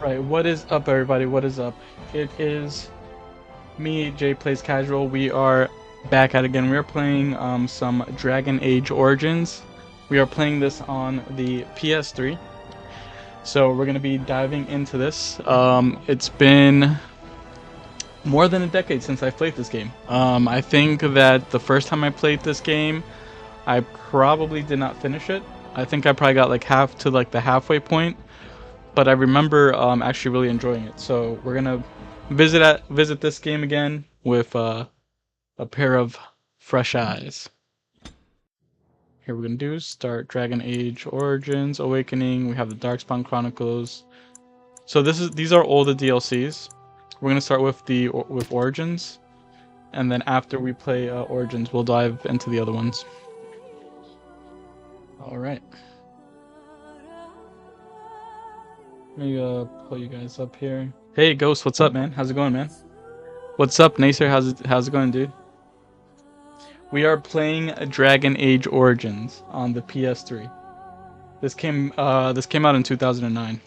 Right, what is up, everybody? What is up? It is me, Jay Plays Casual. We are back at it again. We are playing some Dragon Age Origins. We are playing this on the PS3. So we're gonna be diving into this. It's been more than a decade since I played this game. I think that the first time I played this game, I probably did not finish it. I think I probably got like half to like the halfway point, but I remember actually really enjoying it. So we're gonna visit this game again with a pair of fresh eyes. Here we're gonna do start Dragon Age Origins Awakening. We have the Darkspawn Chronicles. So these are all the DLCs. We're gonna start with with Origins, and then after we play Origins, we'll dive into the other ones. All right. Let me pull you guys up here. Hey Ghost, what's up, man? How's it going, man? What's up, Nacer? How's it going, dude? We are playing Dragon Age Origins on the PS3. This came out in 2009.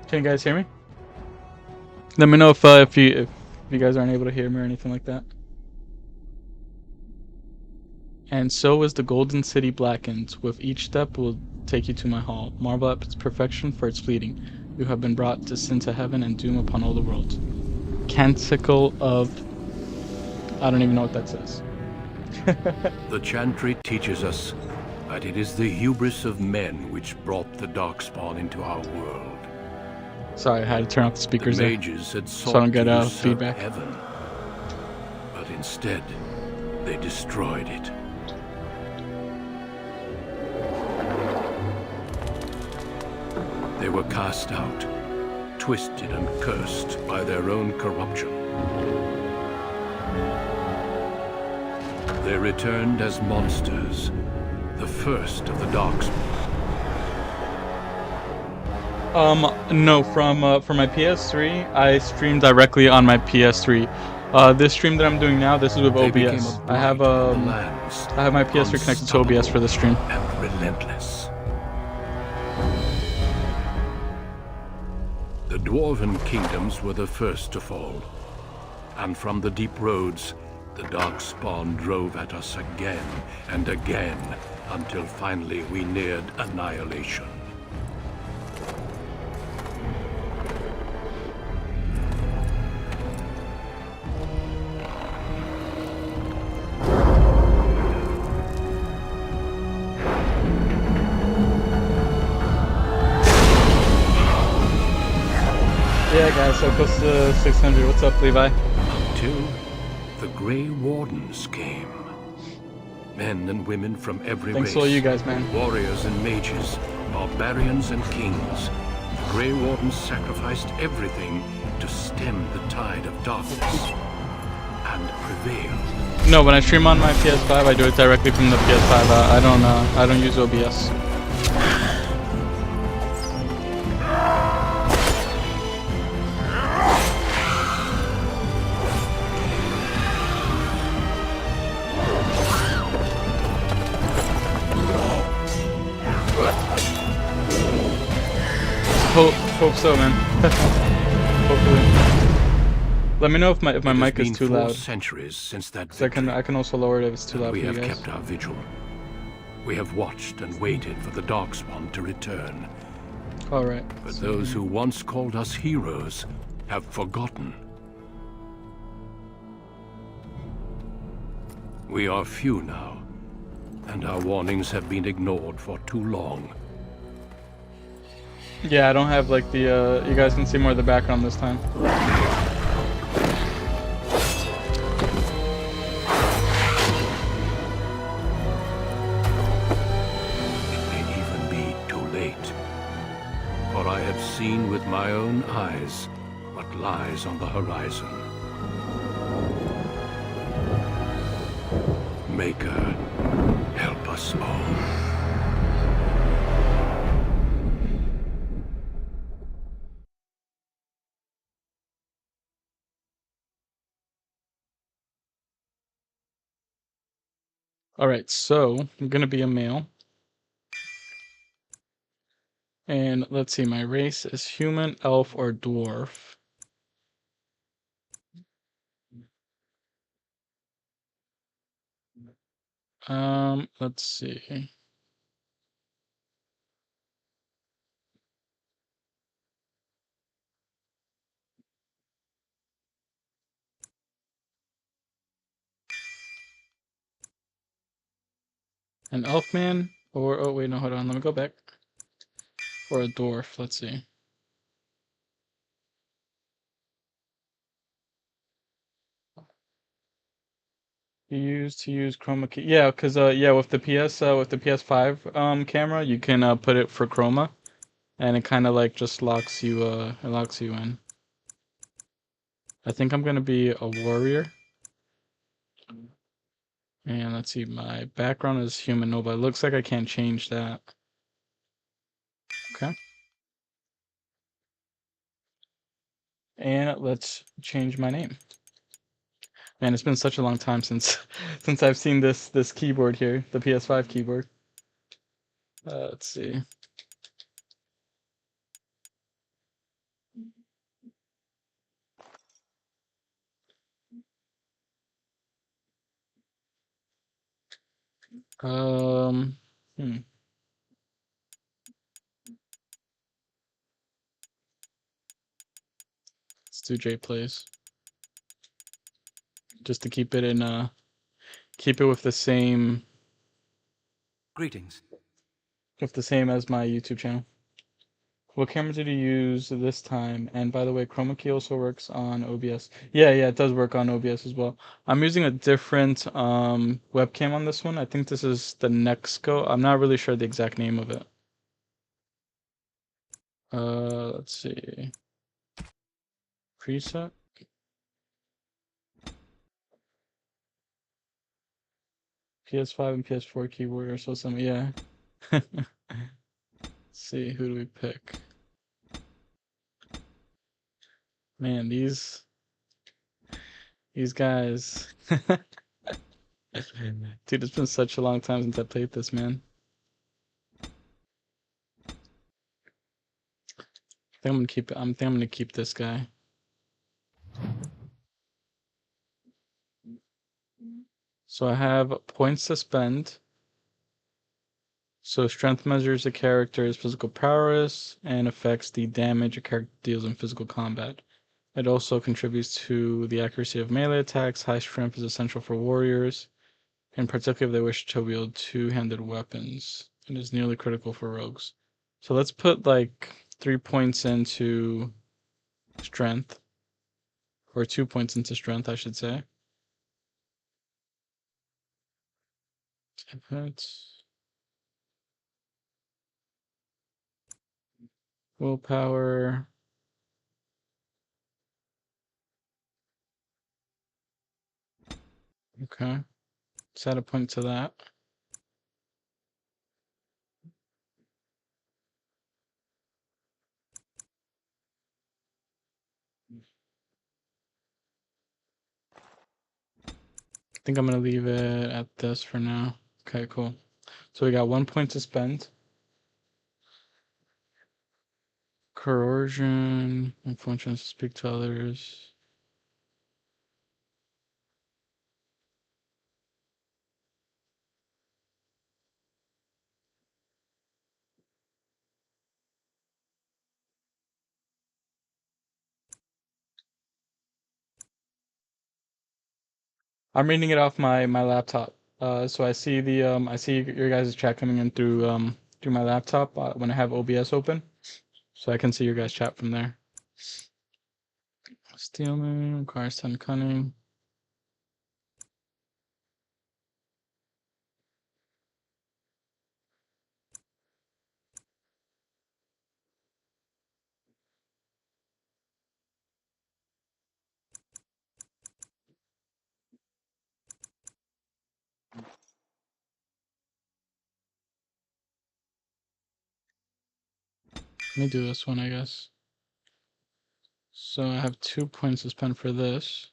Can you guys hear me? Let me know if you guys aren't able to hear me or anything like that. And so is the Golden City blackens. With each step will take you to my hall. Marvel at its perfection, for its fleeting. You have been brought to sin to heaven and doom upon all the world. Canticle of... I don't even know what that says. The chantry teaches us that it is the hubris of men which brought the Darkspawn into our world. Sorry, I had to turn off the speakers the there, mages had sought so I don't get to feedback. Heaven, but instead, they destroyed it. They were cast out, twisted and cursed by their own corruption. They returned as monsters, the first of the Darkspawn. No, from my PS3, I stream directly on my PS3. This stream that I'm doing now, this is with OBS. I have my PS3 connected to OBS for this stream. And relentless. The Dwarven kingdoms were the first to fall, and from the deep roads, the Darkspawn drove at us again and again, until finally we neared annihilation. Yeah, guys, so close to 600. What's up, Levi? Until the Grey Wardens came. Men and women from every Thanks race. to all you guys, man. Warriors and mages, barbarians and kings. The Grey Wardens sacrificed everything to stem the tide of darkness and prevail. No, when I stream on my PS5, I do it directly from the PS5. I don't use OBS. Hope so, man. Hopefully. Let me know if my mic is too loud. Centuries since that So I can also lower it if it's too loud for we you have guys. kept our vigil. We have watched and waited for the Darkspawn to return. All right. But those who once called us heroes have forgotten. We are few now, and our warnings have been ignored for too long. Yeah, I don't have like the you guys can see more of the background this time. It may even be too late. For I have seen with my own eyes what lies on the horizon. Maker, help us all. Alright, so I'm gonna be a male. And let's see, my race is human, elf, or dwarf. Let's see. An elf man, or oh wait, no, hold on, let me go back. Or a dwarf, let's see. You used to use chroma key. Yeah, cause yeah, with the PS5 camera, you can put it for chroma, and it kind of like just locks you it locks you in. I think I'm gonna be a warrior. And let's see, my background is human, no, but it looks like I can't change that. Okay. And let's change my name. Man, it's been such a long time since since I've seen this keyboard here, the PS5 keyboard. Let's see. Um, hmm. Let's do J plays. Just to keep it in keep it Greetings. with the same as my YouTube channel. What camera did you use this time? And by the way, chroma key also works on OBS. Yeah, it does work on OBS as well. I'm using a different webcam on this one. I think this is the Nexco. I'm not really sure the exact name of it. Let's see. Preset. PS5 and PS4 keyboard are so similar. Yeah. Let's see, who do we pick? Man, these guys. Dude, it's been such a long time since I played this, man. I think I'm gonna keep this guy. So I have points to spend. So strength measures a character's physical prowess and affects the damage a character deals in physical combat. It also contributes to the accuracy of melee attacks. High strength is essential for warriors, in particular if they wish to wield two-handed weapons. It is nearly critical for rogues. So let's put like 3 points into strength, or 2 points into strength, I should say. Hits. Willpower. Okay. Let's add a point to that. I think I'm gonna leave it at this for now. Okay, cool. So we got 1 point to spend. Coercion, influence to speak to others. I'm reading it off my laptop. So I see your guys' chat coming in through my laptop when I have OBS open, so I can see your guys' chat from there. Steelman requires 10 cunning. Let me do this one, I guess. So I have 2 points to spend for this.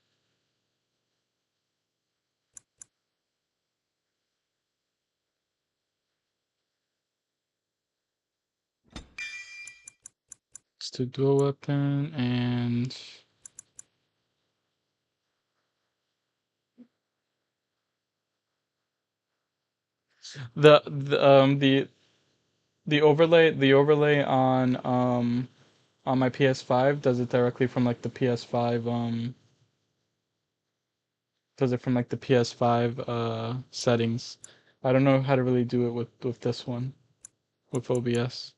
Let's do dual weapon and the overlay on my PS5 does it directly from like the PS5 does it from like the PS5 settings. I don't know how to really do it with this one with OBS.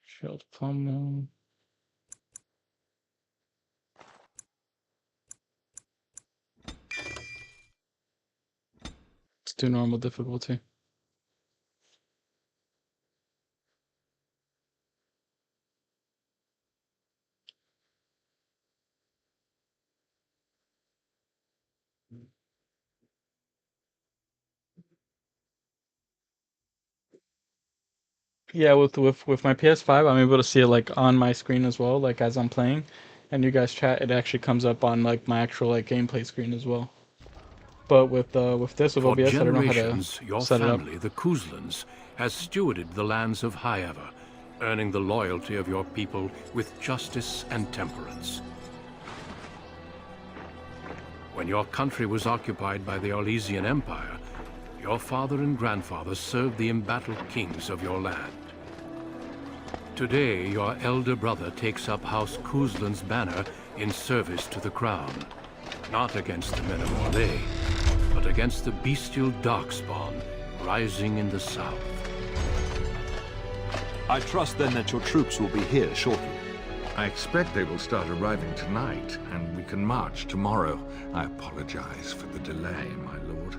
Shield pummel. Let's do normal difficulty. Yeah, with my PS5, I'm able to see it like on my screen as well, like as I'm playing, and you guys chat, it actually comes up on like my actual like gameplay screen as well. But with this with For OBS, I don't know how to generations, your set it up. family, the Kuzlans, has stewarded the lands of Highever, earning the loyalty of your people with justice and temperance. When your country was occupied by the Orlesian Empire, your father and grandfather served the embattled kings of your land. Today, your elder brother takes up House Kuzlan's banner in service to the crown. Not against the men of Orlais, but against the bestial darkspawn rising in the south. I trust then that your troops will be here shortly. I expect they will start arriving tonight, and we can march tomorrow. I apologize for the delay, my lord.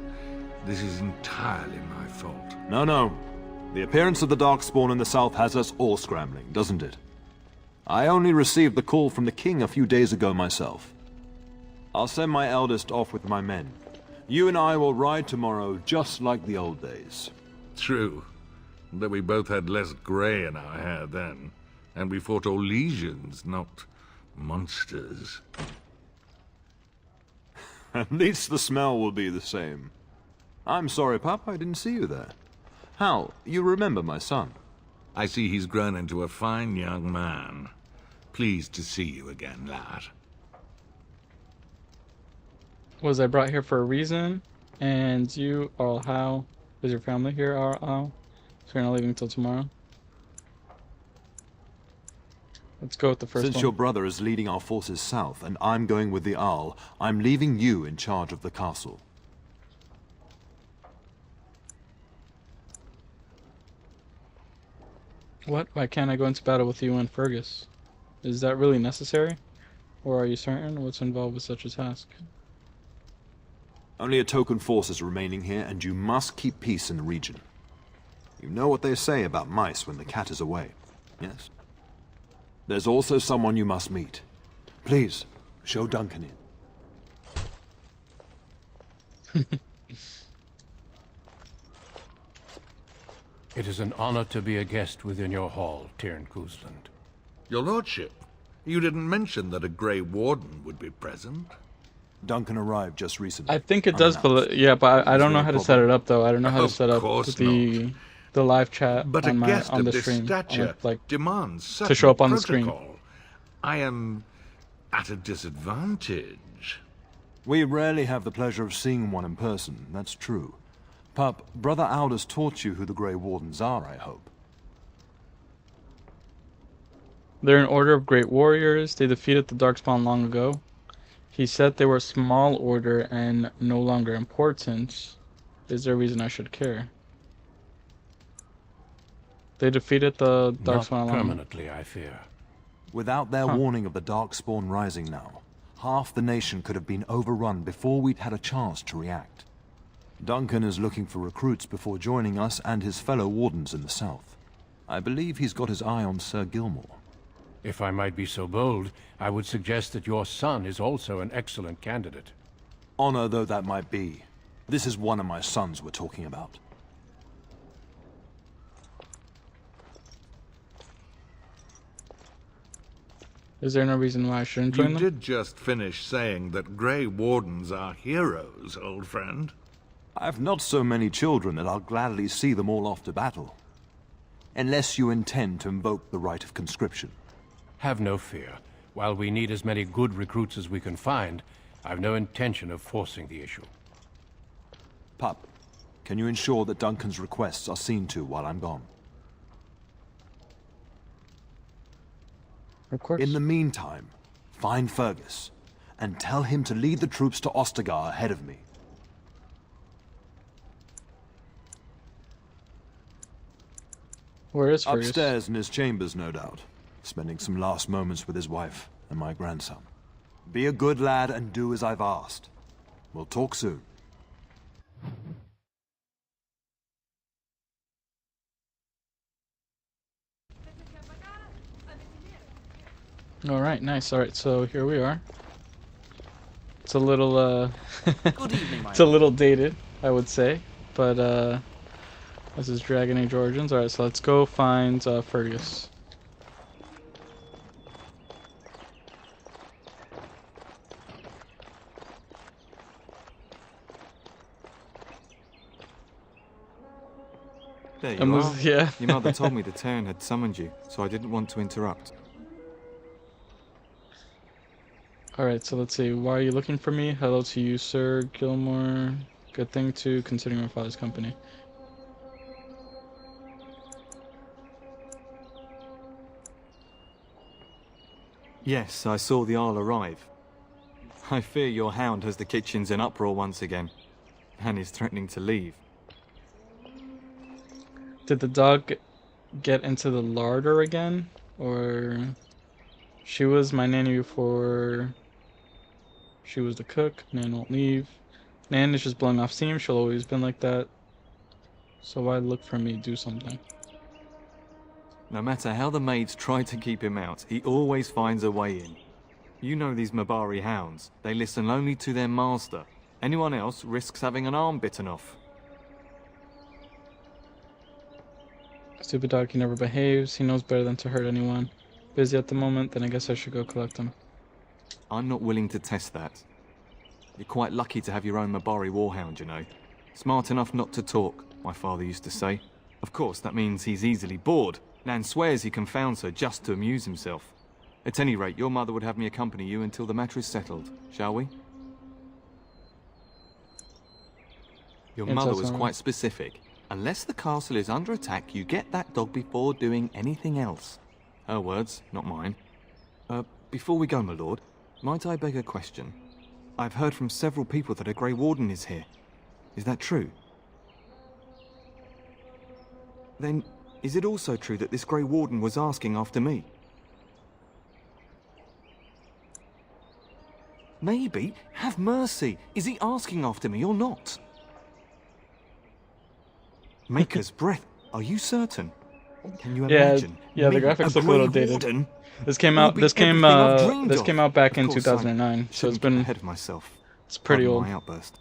This is entirely my fault. No. The appearance of the Darkspawn in the south has us all scrambling, doesn't it? I only received the call from the king a few days ago myself. I'll send my eldest off with my men. You and I will ride tomorrow just like the old days. True, though we both had less grey in our hair then, and we fought Orlesians, not monsters. At least the smell will be the same. I'm sorry, Pup, I didn't see you there. Hal, you remember my son? I see he's grown into a fine young man. Pleased to see you again, lad. Was I brought here for a reason? And you, or how? Is your family here, or how? So you're not leaving until tomorrow? Let's go with the first one. Since your brother is leading our forces south, and I'm going with the Owl, I'm leaving you in charge of the castle. What? Why can't I go into battle with you and Fergus? Is that really necessary? Or are you certain what's involved with such a task? Only a token force is remaining here, and you must keep peace in the region. You know what they say about mice when the cat is away, yes? There's also someone you must meet. Please, show Duncan in. It is an honor to be a guest within your hall, Tyrn Kuzland. Your lordship, you didn't mention that a Grey Warden would be present. Duncan arrived just recently. I think it does, yeah, but I don't know how to set it up though. I don't know how to Of set up course the live chat But on a guest on of the this stream, stature like demands to show up on the protocol. screen. I am at a disadvantage. We rarely have the pleasure of seeing one in person, that's true. Pup, Brother Aldous taught you who the Grey Wardens are, I hope. They're an order of great warriors. They defeated the Darkspawn long ago. He said they were a small order and no longer important. Is there a reason I should care? They defeated the Darkspawn Not permanently, I fear. Without their warning of the Darkspawn rising now, half the nation could have been overrun before we'd had a chance to react. Duncan is looking for recruits before joining us and his fellow wardens in the south. I believe he's got his eye on Sir Gilmore. If I might be so bold, I would suggest that your son is also an excellent candidate. Honor though that might be, this is one of my sons we're talking about. Is there no reason why I shouldn't join You them? did just finish saying that Grey Wardens are heroes, old friend. I've not so many children that I'll gladly see them all off to battle. Unless you intend to invoke the right of conscription. Have no fear. While we need as many good recruits as we can find, I've no intention of forcing the issue. Pup, can you ensure that Duncan's requests are seen to while I'm gone? Of course. In the meantime, find Fergus, and tell him to lead the troops to Ostagar ahead of me. Where is Fergus? Upstairs in his chambers, no doubt. Spending some last moments with his wife and my grandson. Be a good lad and do as I've asked. We'll talk soon. Alright, nice. Alright, so here we are. It's a little, Good evening, my it's a little dated, I would say. But, this is Dragon Age Origins. Alright, so let's go find, Fergus. There you are. Yeah. Your mother told me the Terran had summoned you, so I didn't want to interrupt. Alright, so let's see. Why are you looking for me? Hello to you, Sir Gilmore. Good thing too, considering my father's company. Yes, I saw the Arl arrive. I fear your hound has the kitchens in uproar once again, and is threatening to leave. Did the dog get into the larder again? Or... She was my nanny before... She was the cook. Nan won't leave. Nan is just blowing off steam. She'll always been like that. So why look for me? Do something. No matter how the maids try to keep him out, he always finds a way in. You know these Mabari hounds. They listen only to their master. Anyone else risks having an arm bitten off. Stupid dog, he never behaves. He knows better than to hurt anyone. Busy at the moment, then I guess I should go collect him. I'm not willing to test that. You're quite lucky to have your own Mabari warhound, you know. Smart enough not to talk, my father used to say. Of course, that means he's easily bored. Nan swears he confounds her just to amuse himself. At any rate, your mother would have me accompany you until the matter is settled, shall we? Your mother was quite specific. Unless the castle is under attack, you get that dog before doing anything else. Her words, not mine. Before we go, my lord, might I beg a question? I've heard from several people that a Grey Warden is here. Is that true? Then, is it also true that this Grey Warden was asking after me? Maybe. Have mercy. Is he asking after me or not? Maker's breath. Are you certain? Can you imagine? Yeah, the graphics look a little dated. This came out. This came out back in 2009. So it's been ahead of myself. It's pretty old. My outburst.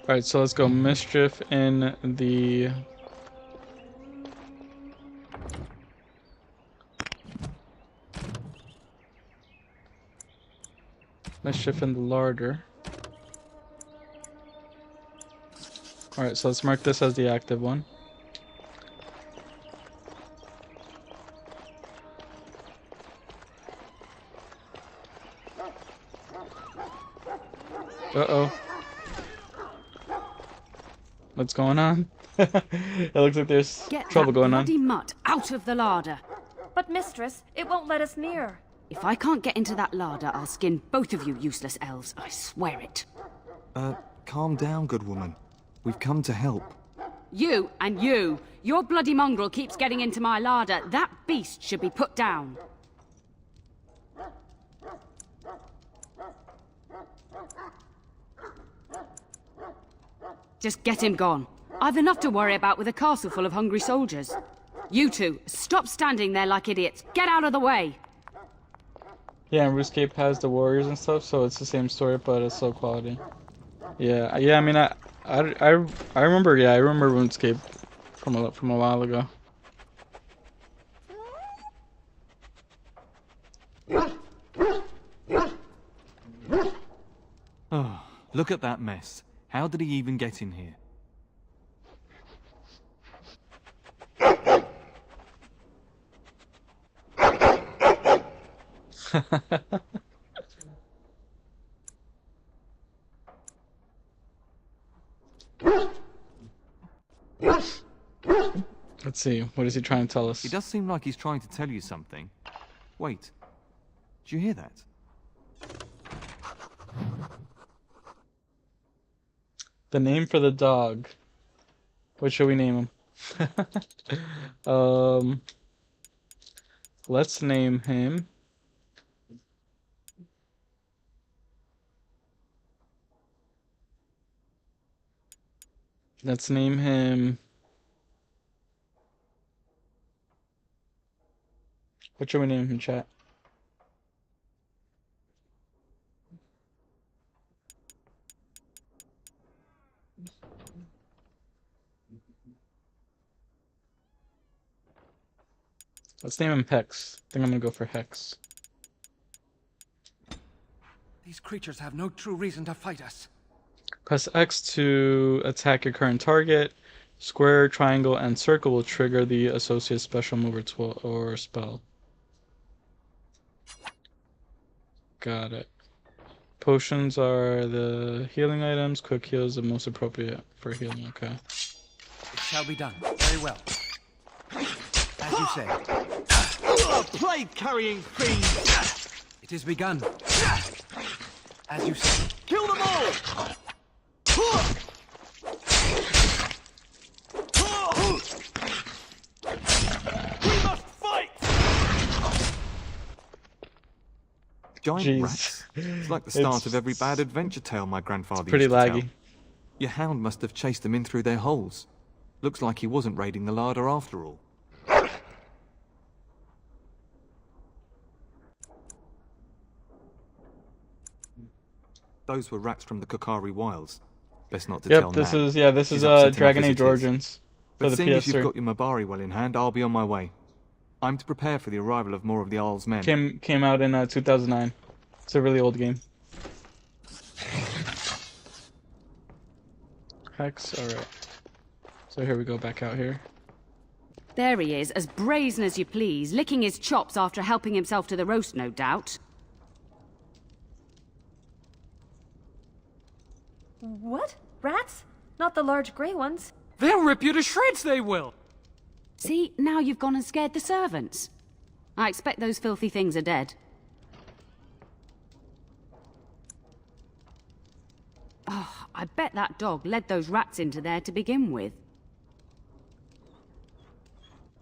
Alright, so let's go mischief in the... Mischief in the larder. Alright, so let's mark this as the active one. Uh-oh. What's going on? It looks like there's trouble going on. Get that bloody mutt out of the larder. But mistress, it won't let us near. If I can't get into that larder, I'll skin both of you useless elves. I swear it. Calm down, good woman. We've come to help. You and you. Your bloody mongrel keeps getting into my larder. That beast should be put down. Just get him gone. I've enough to worry about with a castle full of hungry soldiers. You two, stop standing there like idiots. Get out of the way. Yeah, and RuneScape has the warriors and stuff, so it's the same story, but it's low quality. Yeah. I mean, I remember. Yeah, I remember RuneScape from a while ago. Oh, look at that mess. How did he even get in here? Let's see, what is he trying to tell us? He does seem like he's trying to tell you something. Wait, did you hear that? The name for the dog. What should we name him? Let's name him. Let's name him. What should we name him, chat? Let's name him Hex. I think I'm gonna go for Hex. These creatures have no true reason to fight us. Press X to attack your current target. Square, triangle, and circle will trigger the associated special move or spell. Got it. Potions are the healing items. Quick heal is the most appropriate for healing. Okay. It shall be done. Very well. As you say. Plague-carrying fiend! It is begun. As you say. Kill them all! We must fight! Giant Jeez. rats. It's like the start of every bad adventure tale my grandfather Pretty used to tell. laggy. Your hound must have chased them in through their holes. Looks like he wasn't raiding the larder after all. Those were rats from the Kokari Wilds. Best not to tell Yep, this Nan. is this She's is upset enough Dragon as Age it is. Origins for But the seeing as you've PS3. got your Mabari well in hand, I'll be on my way. I'm to prepare for the arrival of more of the Isle's men. Came out in 2009. It's a really old game. Hex, alright. So here we go, back out here. There he is, as brazen as you please, licking his chops after helping himself to the roast, no doubt. What? Rats? Not the large grey ones. They'll rip you to shreds, they will! See, now you've gone and scared the servants. I expect those filthy things are dead. Oh, I bet that dog led those rats into there to begin with.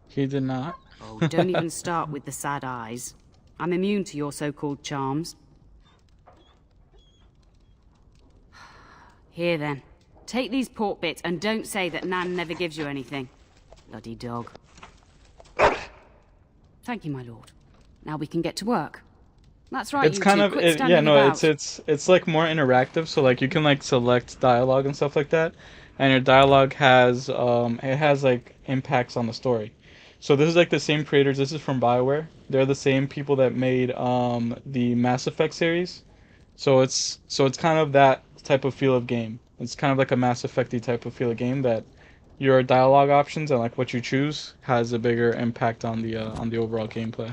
He did not. Oh, don't even start with the sad eyes. I'm immune to your so-called charms. Here then, take these pork bits and don't say that Nan never gives you anything. Bloody dog. Thank you, my lord. Now we can get to work. That's right, It's you kind two. of Quit standing yeah, no, about. it's like more interactive. So like you can like select dialogue and stuff like that, and your dialogue has it has like impacts on the story. So this is like the same creators. This is from BioWare. They're the same people that made the Mass Effect series. So it's kind of that type of feel of game. It's kind of like a Mass Effect-y type of feel of game that your dialogue options and like what you choose has a bigger impact on the overall gameplay.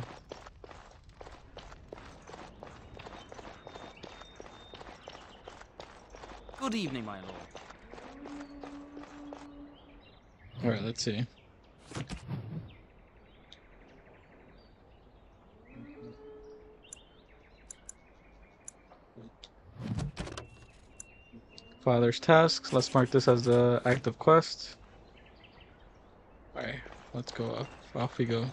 Good evening, my lord. All right, let's see. Father's tasks. Let's mark this as the active quest. Alright, let's go up. Off we go.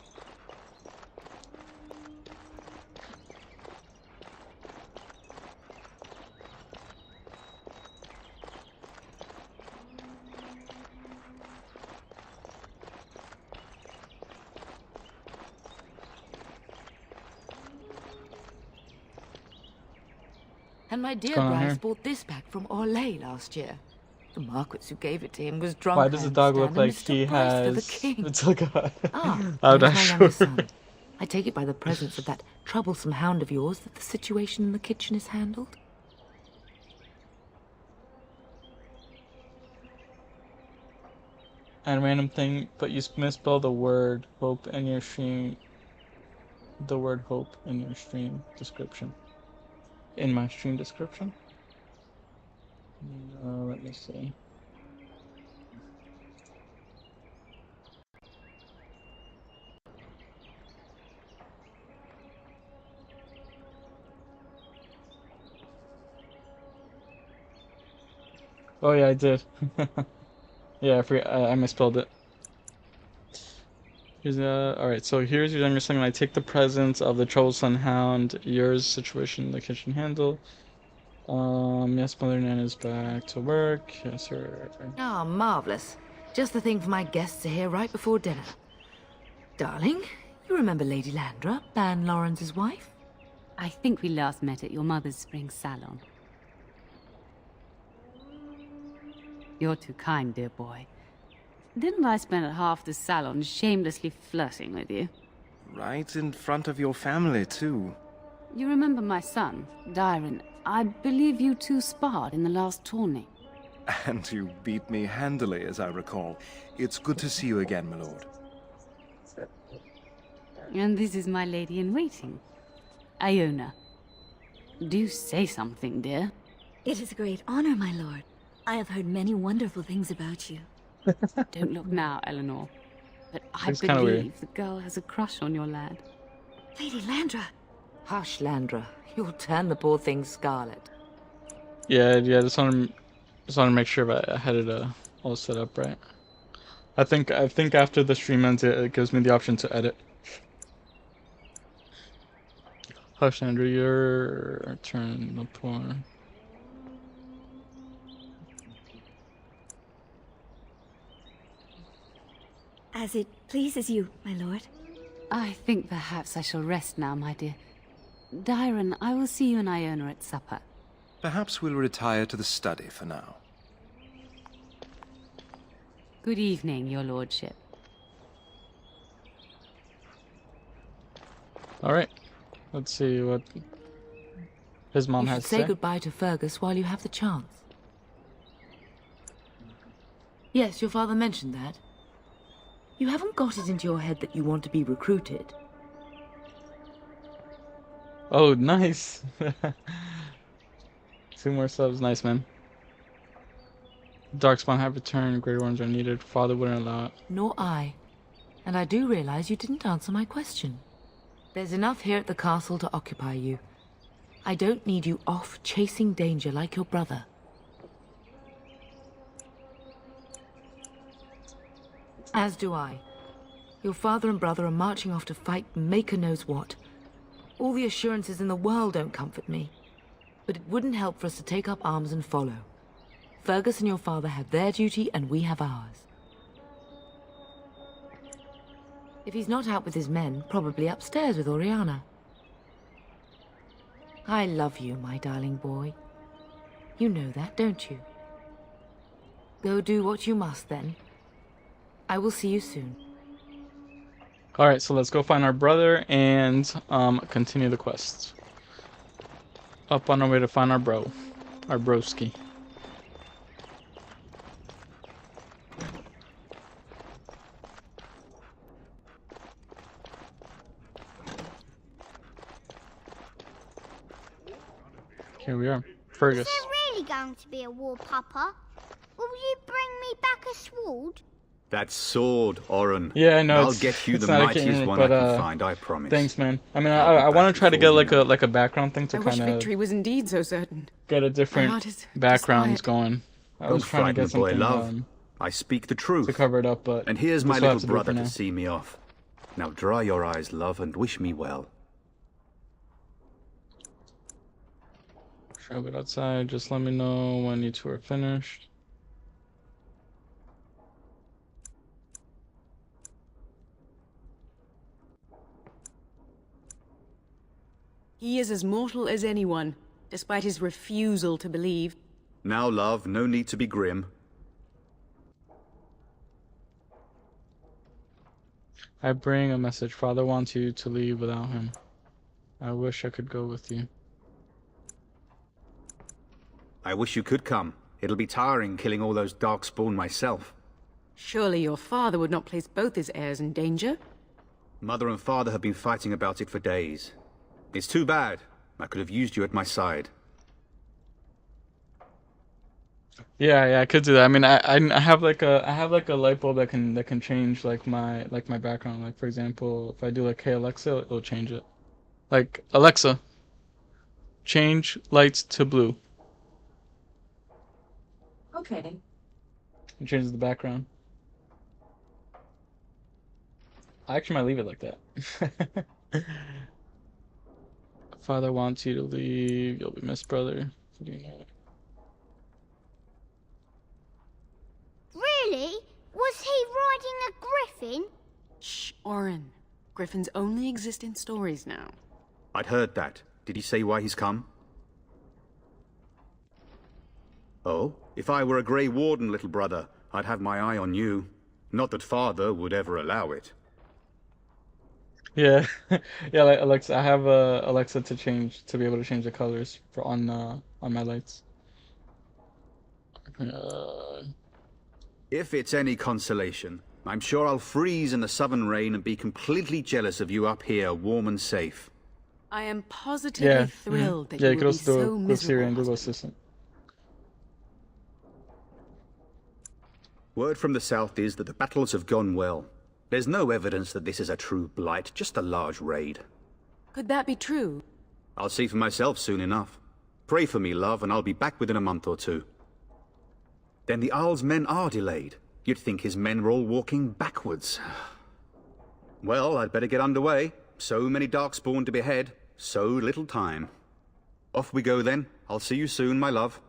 And my dear going on Bryce here? bought this back from Orlais last year. The Marquis who gave it to him was drunk. Why does the dog look like he has? The king. It's like a. Ah, I'm there's not my sure. younger son. I take it by the presence of that troublesome hound of yours that the situation in the kitchen is handled. and random thing, but you misspell the word hope in your stream. The word hope in your stream description. In my stream description. Let me see. Oh yeah, I did. Yeah, I forgot. I misspelled it. Here's alright, so here's your younger son. I take the presence of the troublesome hound, yours situation, the kitchen handle. Yes, Mother Nan is back to work. Yes, sir. Ah, marvelous. Just the thing for my guests to hear right before dinner. Darling, you remember Lady Landra, Ban Lawrence's wife? I think we last met at your mother's spring salon. You're too kind, dear boy. Didn't I spend half the salon shamelessly flirting with you? Right in front of your family, too. You remember my son, Dyron? I believe you two sparred in the last tourney. And you beat me handily, as I recall. It's good to see you again, my lord. And this is my lady-in-waiting, Iona. Do say something, dear. It is a great honor, my lord. I have heard many wonderful things about you. Don't look now, Eleanor. But I It's kinda weird. believe the girl has a crush on your lad. Lady Landra. Hush, Landra. You'll turn the poor thing scarlet. Yeah. Just want to make sure I had it all set up right. I think after the stream ends, it gives me the option to edit. Hush, Andrew, your turn. The poor. As it pleases you, my lord. I think perhaps I shall rest now, my dear. Dyron, I will see you and Iona at supper. Perhaps we'll retire to the study for now. Good evening, your lordship. Alright. Let's see what his mom You has should to say say. goodbye to Fergus while you have the chance. Yes, your father mentioned that. You haven't got it into your head that you want to be recruited. Oh, nice. 2 more subs. Nice, man. Darkspawn have returned. Greater ones are needed. Father wouldn't allow it. Nor I. And I do realize you didn't answer my question. There's enough here at the castle to occupy you. I don't need you off chasing danger like your brother. As do I. Your father and brother are marching off to fight Maker knows what. All the assurances in the world don't comfort me. But it wouldn't help for us to take up arms and follow. Fergus and your father have their duty and we have ours. If he's not out with his men, probably upstairs with Oriana. I love you, my darling boy. You know that, don't you? Go do what you must, then. I will see you soon. Alright, so let's go find our brother and continue the quests. Up on our way to find our bro. Our broski. Here we are. Fergus. Is there really going to be a war, Papa? Will you bring me back a sword? That sword, Oren. Yeah, I know. I'll get you it's the not a mightiest gimmick, one but, I can find, I promise. Thanks, man. I mean, I'll be I want back to try to before get you like a background thing to I wish kind of victory was indeed so certain. get a My different heart is backgrounds disquiet. going. I Don't was trying to frighten get the boy, something love. I speak the truth. to cover it up, but And here's this my will have little to do it brother for to now. see me off. Now dry your eyes, love, and wish me well. Sure, but outside, just let me know when you two are finished. He is as mortal as anyone, despite his refusal to believe. Now, love, no need to be grim. I bring a message. Father wants you to leave without him. I wish I could go with you. I wish you could come. It'll be tiring killing all those darkspawn myself. Surely your father would not place both his heirs in danger? Mother and father have been fighting about it for days. It's too bad. I could have used you at my side. Yeah, I could do that. I mean, I have like a light bulb that can change like my background. Like for example, if I do like Hey Alexa, it'll change it. Like Alexa, change lights to blue. Okay. It changes the background. I actually might leave it like that. Father wants you to leave. You'll be missed, brother. What do you know? Really? Was he riding a griffin? Shh, Oren. Griffins only exist in stories now. I'd heard that. Did he say why he's come? Oh, if I were a Grey Warden, little brother, I'd have my eye on you. Not that father would ever allow it. Yeah, yeah. Like Alexa, I have Alexa to be able to change the colors for on my lights. If it's any consolation, I'm sure I'll freeze in the southern rain and be completely jealous of you up here, warm and safe. I am positively thrilled that you will be so Go Siri and miserable. Google Assistant. Word from the south is that the battles have gone well. There's no evidence that this is a true blight, just a large raid. Could that be true? I'll see for myself soon enough. Pray for me, love, and I'll be back within a month or two. Then the Arl's men are delayed. You'd think his men were all walking backwards. Well, I'd better get underway. So many Darkspawn to behead, so little time. Off we go then. I'll see you soon, my love.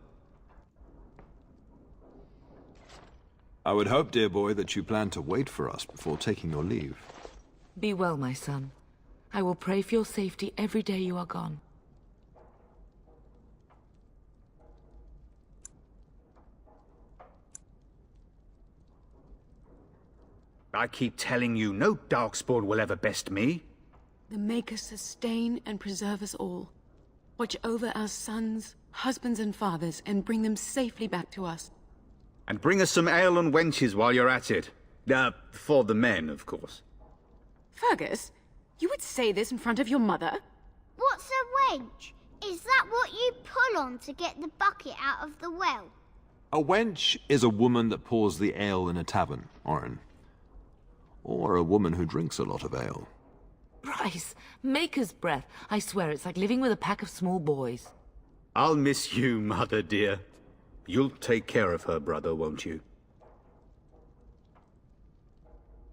I would hope, dear boy, that you plan to wait for us before taking your leave. Be well, my son. I will pray for your safety every day you are gone. I keep telling you, no Darkspawn will ever best me. The Maker sustain and preserve us all. Watch over our sons, husbands and fathers, and bring them safely back to us. And bring us some ale and wenches while you're at it. For the men, of course. Fergus, you would say this in front of your mother? What's a wench? Is that what you pull on to get the bucket out of the well? A wench is a woman that pours the ale in a tavern, Oren. Or a woman who drinks a lot of ale. Bryce, Maker's breath. I swear it's like living with a pack of small boys. I'll miss you, mother dear. You'll take care of her, brother, won't you?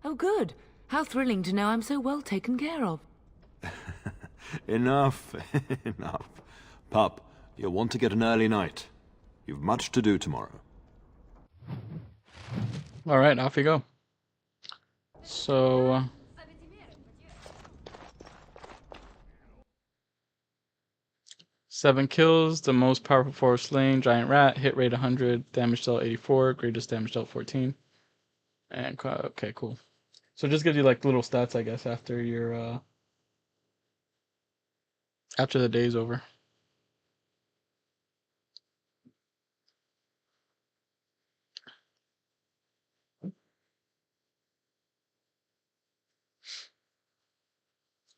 Oh, good. How thrilling to know I'm so well taken care of. Enough, enough. Pup, you'll want to get an early night. You've much to do tomorrow. Alright, off you go. So... 7 kills, the most powerful force slain, giant rat, hit rate 100, damage dealt 84, greatest damage dealt 14. And okay, cool. So it just gives you like little stats, I guess, after your after the day's over.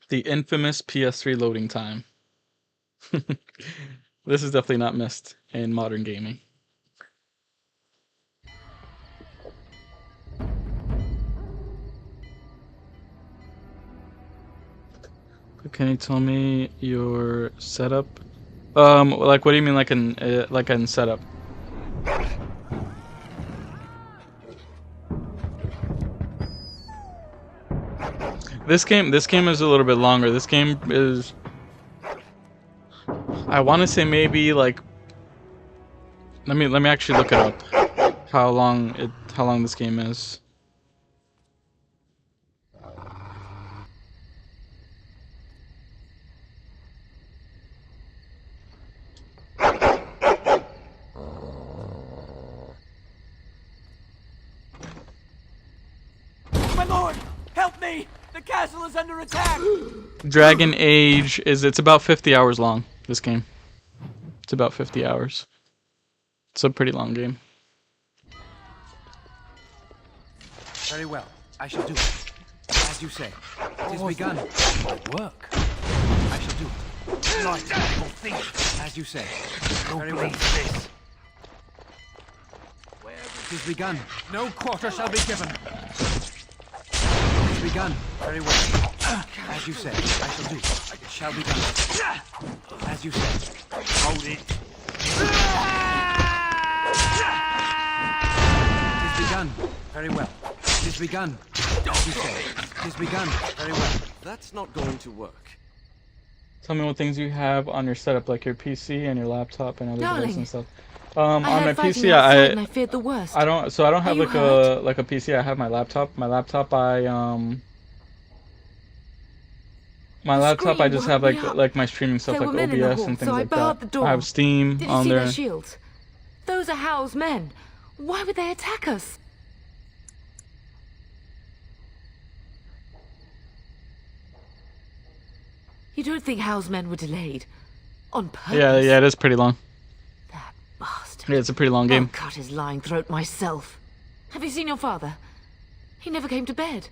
The infamous PS3 loading time. This is definitely not missed in modern gaming. Can you tell me your setup? Like what do you mean like in setup? This game is a little bit longer. This game is, I want to say maybe like, let me actually look it up. How long this game is. My lord, help me! The castle is under attack! Dragon Age it's about 50 hours long, this game. It's about 50 hours. It's a pretty long game. Very well. I shall do it. As you say. It is begun. Work. I shall do it. Light or think. As you say. Very well. This. It is begun. No quarter shall be given. It is begun. Very well. As you say. I shall do it. It shall be done. As you say. Hold it. It is begun. Very well. It is begun. As you say. It is begun. Very well. That's not going to work. Tell me what things you have on your setup, like your PC and your laptop and other devices and stuff. On I my heard fighting PC, outside and I feared the worst. I don't have Are like you a like a PC. I have my laptop. My laptop, I just have like my streaming stuff, There like were men in the OBS hall, and things so I like barred that. the door. I have Steam Did you on see there. their shields? Those are Howl's men. Why would they attack us? You don't think Howl's men were delayed? On purpose? Yeah, it is pretty long. That bastard. Yeah, it's a pretty long game. I'll cut his lying throat myself. Have you seen your father? He never came to bed.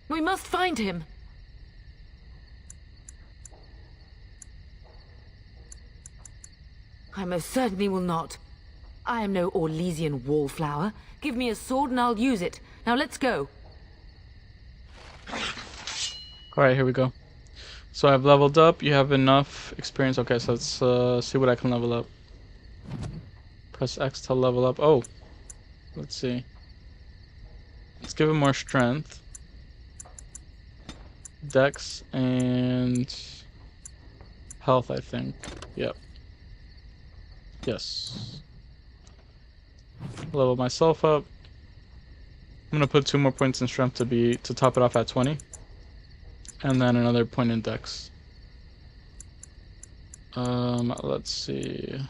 We must find him. I most certainly will not. I am no Orlesian wallflower. Give me a sword and I'll use it. Now let's go. Alright, here we go. So I've leveled up. You have enough experience. Okay, so let's see what I can level up. Press X to level up. Oh, let's see. Let's give him more strength. Dex and health, I think. Yep. Yes. Level myself up. I'm gonna put 2 more points in strength to top it off at 20. And then another point in dex. Let's see.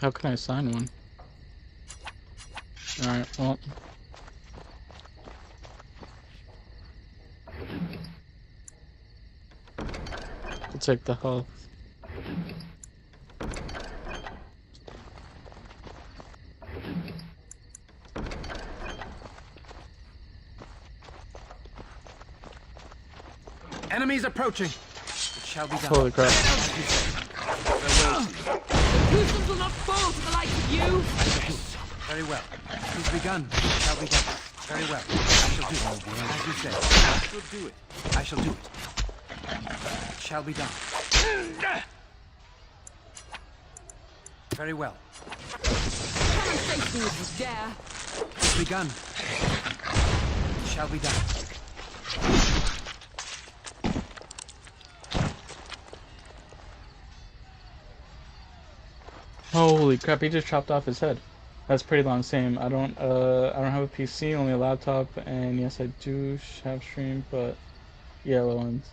How can I assign one? Alright, well. I'll take the health. Enemies approaching. It shall be done. Holy crap. Houston will not fall to the likes of you! Very well. It is begun. It shall be done. Very well. I shall do it. As you say. I shall do it. I shall do it. It shall be done. Very well. Come and face me if you dare! It is begun. It shall be done. Holy crap, he just chopped off his head. That's pretty long. Same. I don't have a PC, only a laptop, and yes, I do have stream, but yeah, low ends.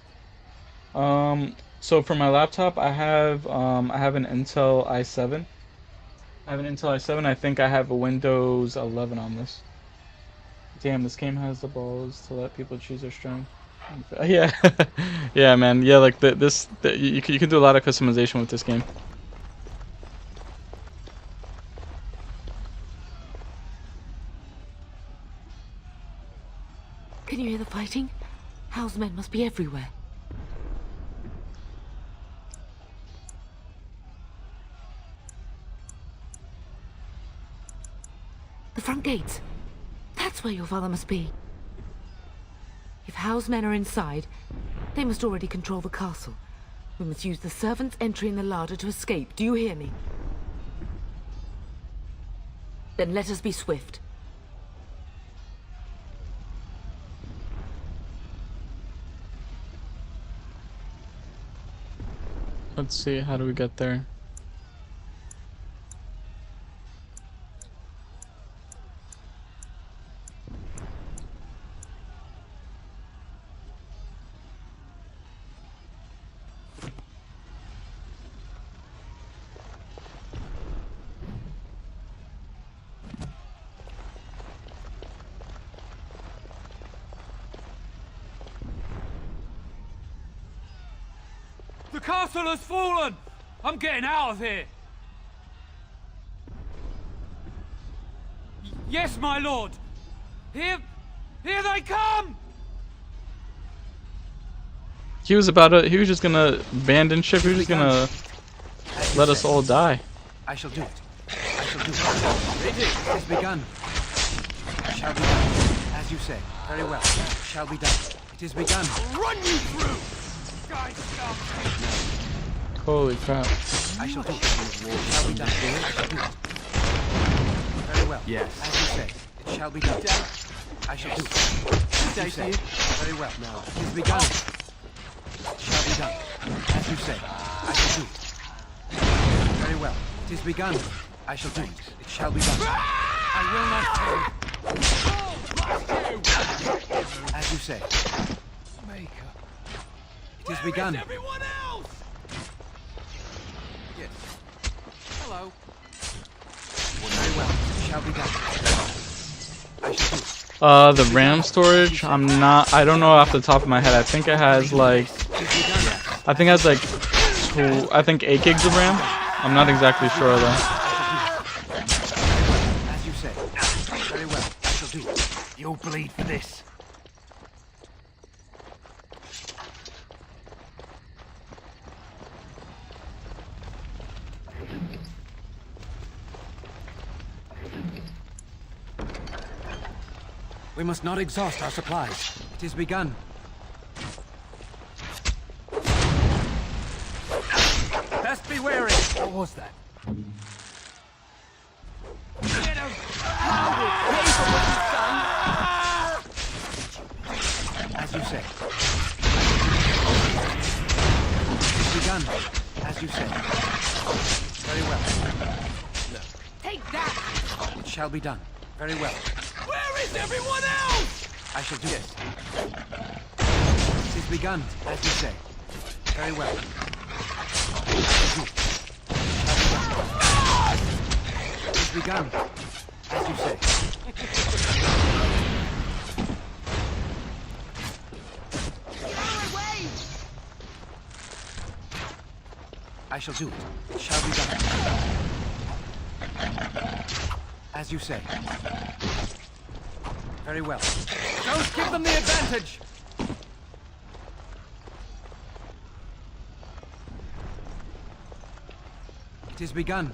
So for my laptop, I have an Intel i7. I have an Intel i7. I think I have a Windows 11 on this. Damn, this game has the balls to let people choose their strength. Yeah, yeah, man. Yeah, like you can do a lot of customization with this game. Can you hear the fighting? Howl's men must be everywhere. The front gates. That's where your father must be. If Howl's men are inside, they must already control the castle. We must use the servants' entry in the larder to escape. Do you hear me? Then let us be swift. Let's see, how do we get there? The castle has fallen! I'm getting out of here! Yes, my lord! Here they come! He was just gonna abandon ship, he was just gonna let us all die. I shall do it. I shall do it. It has begun. It shall be done. As you say. Very well. It shall be done. It is begun. Run you through! Guys, stop! Holy crap. I shall do it. It shall be done. I shall do it. Very well. Yes. As you say. It shall be done. I shall do it. As you say. Very well. Now. It is begun. It shall be done. As you say. I shall do it. Very well. It is begun. I shall do it. It shall be done. I will not fail. As you say. Maker. It is begun. Everyone else? Yes. Hello. Very well. It shall be done. I shall do it. The RAM storage, I don't know off the top of my head. I think it has like, I think 8 gigs of RAM. I'm not exactly sure though. As you say. Very well. I shall do it. You'll bleed for this. We must not exhaust our supplies. It is begun. Best be wary. What was that? Get him! As you say. It is begun. As you say. Very well. Take that! It shall be done. Very well. Where is everyone else? I shall do this. It is begun, as you say. Very well. It is begun, as you say. I shall do it. It shall be done. As you say. Very well. Don't give them the advantage! It is begun.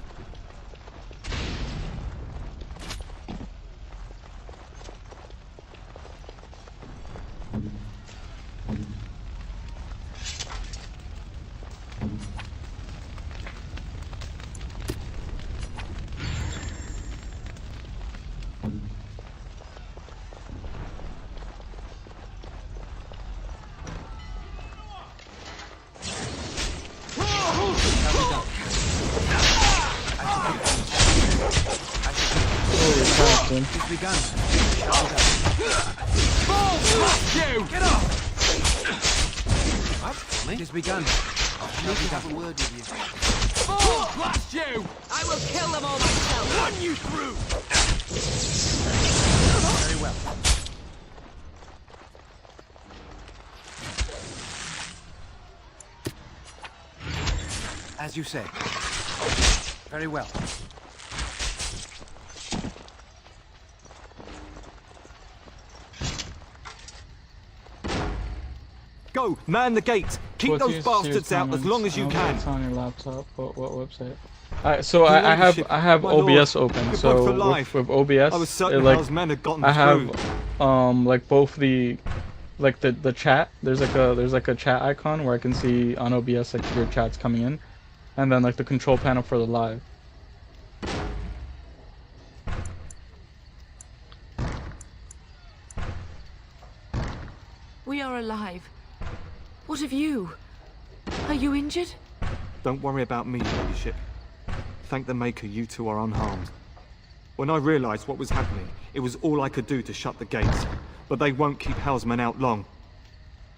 It's begun. Get off! It is begun. Shall be done. A word with you. Oh, blast you! I will kill them all myself. Run you through. Very well. As you say. Very well. Go! Man the gate! Keep those bastards out as long as you can! It's on your laptop. What website? Alright, so I have OBS open. So with OBS, I have like both the chat. There's like a chat icon where I can see on OBS like your chats coming in, and then like the control panel for the live. We are alive. What of you? Are you injured? Don't worry about me, ladyship. Thank the Maker you two are unharmed. When I realized what was happening, it was all I could do to shut the gates. But they won't keep Houseman out long.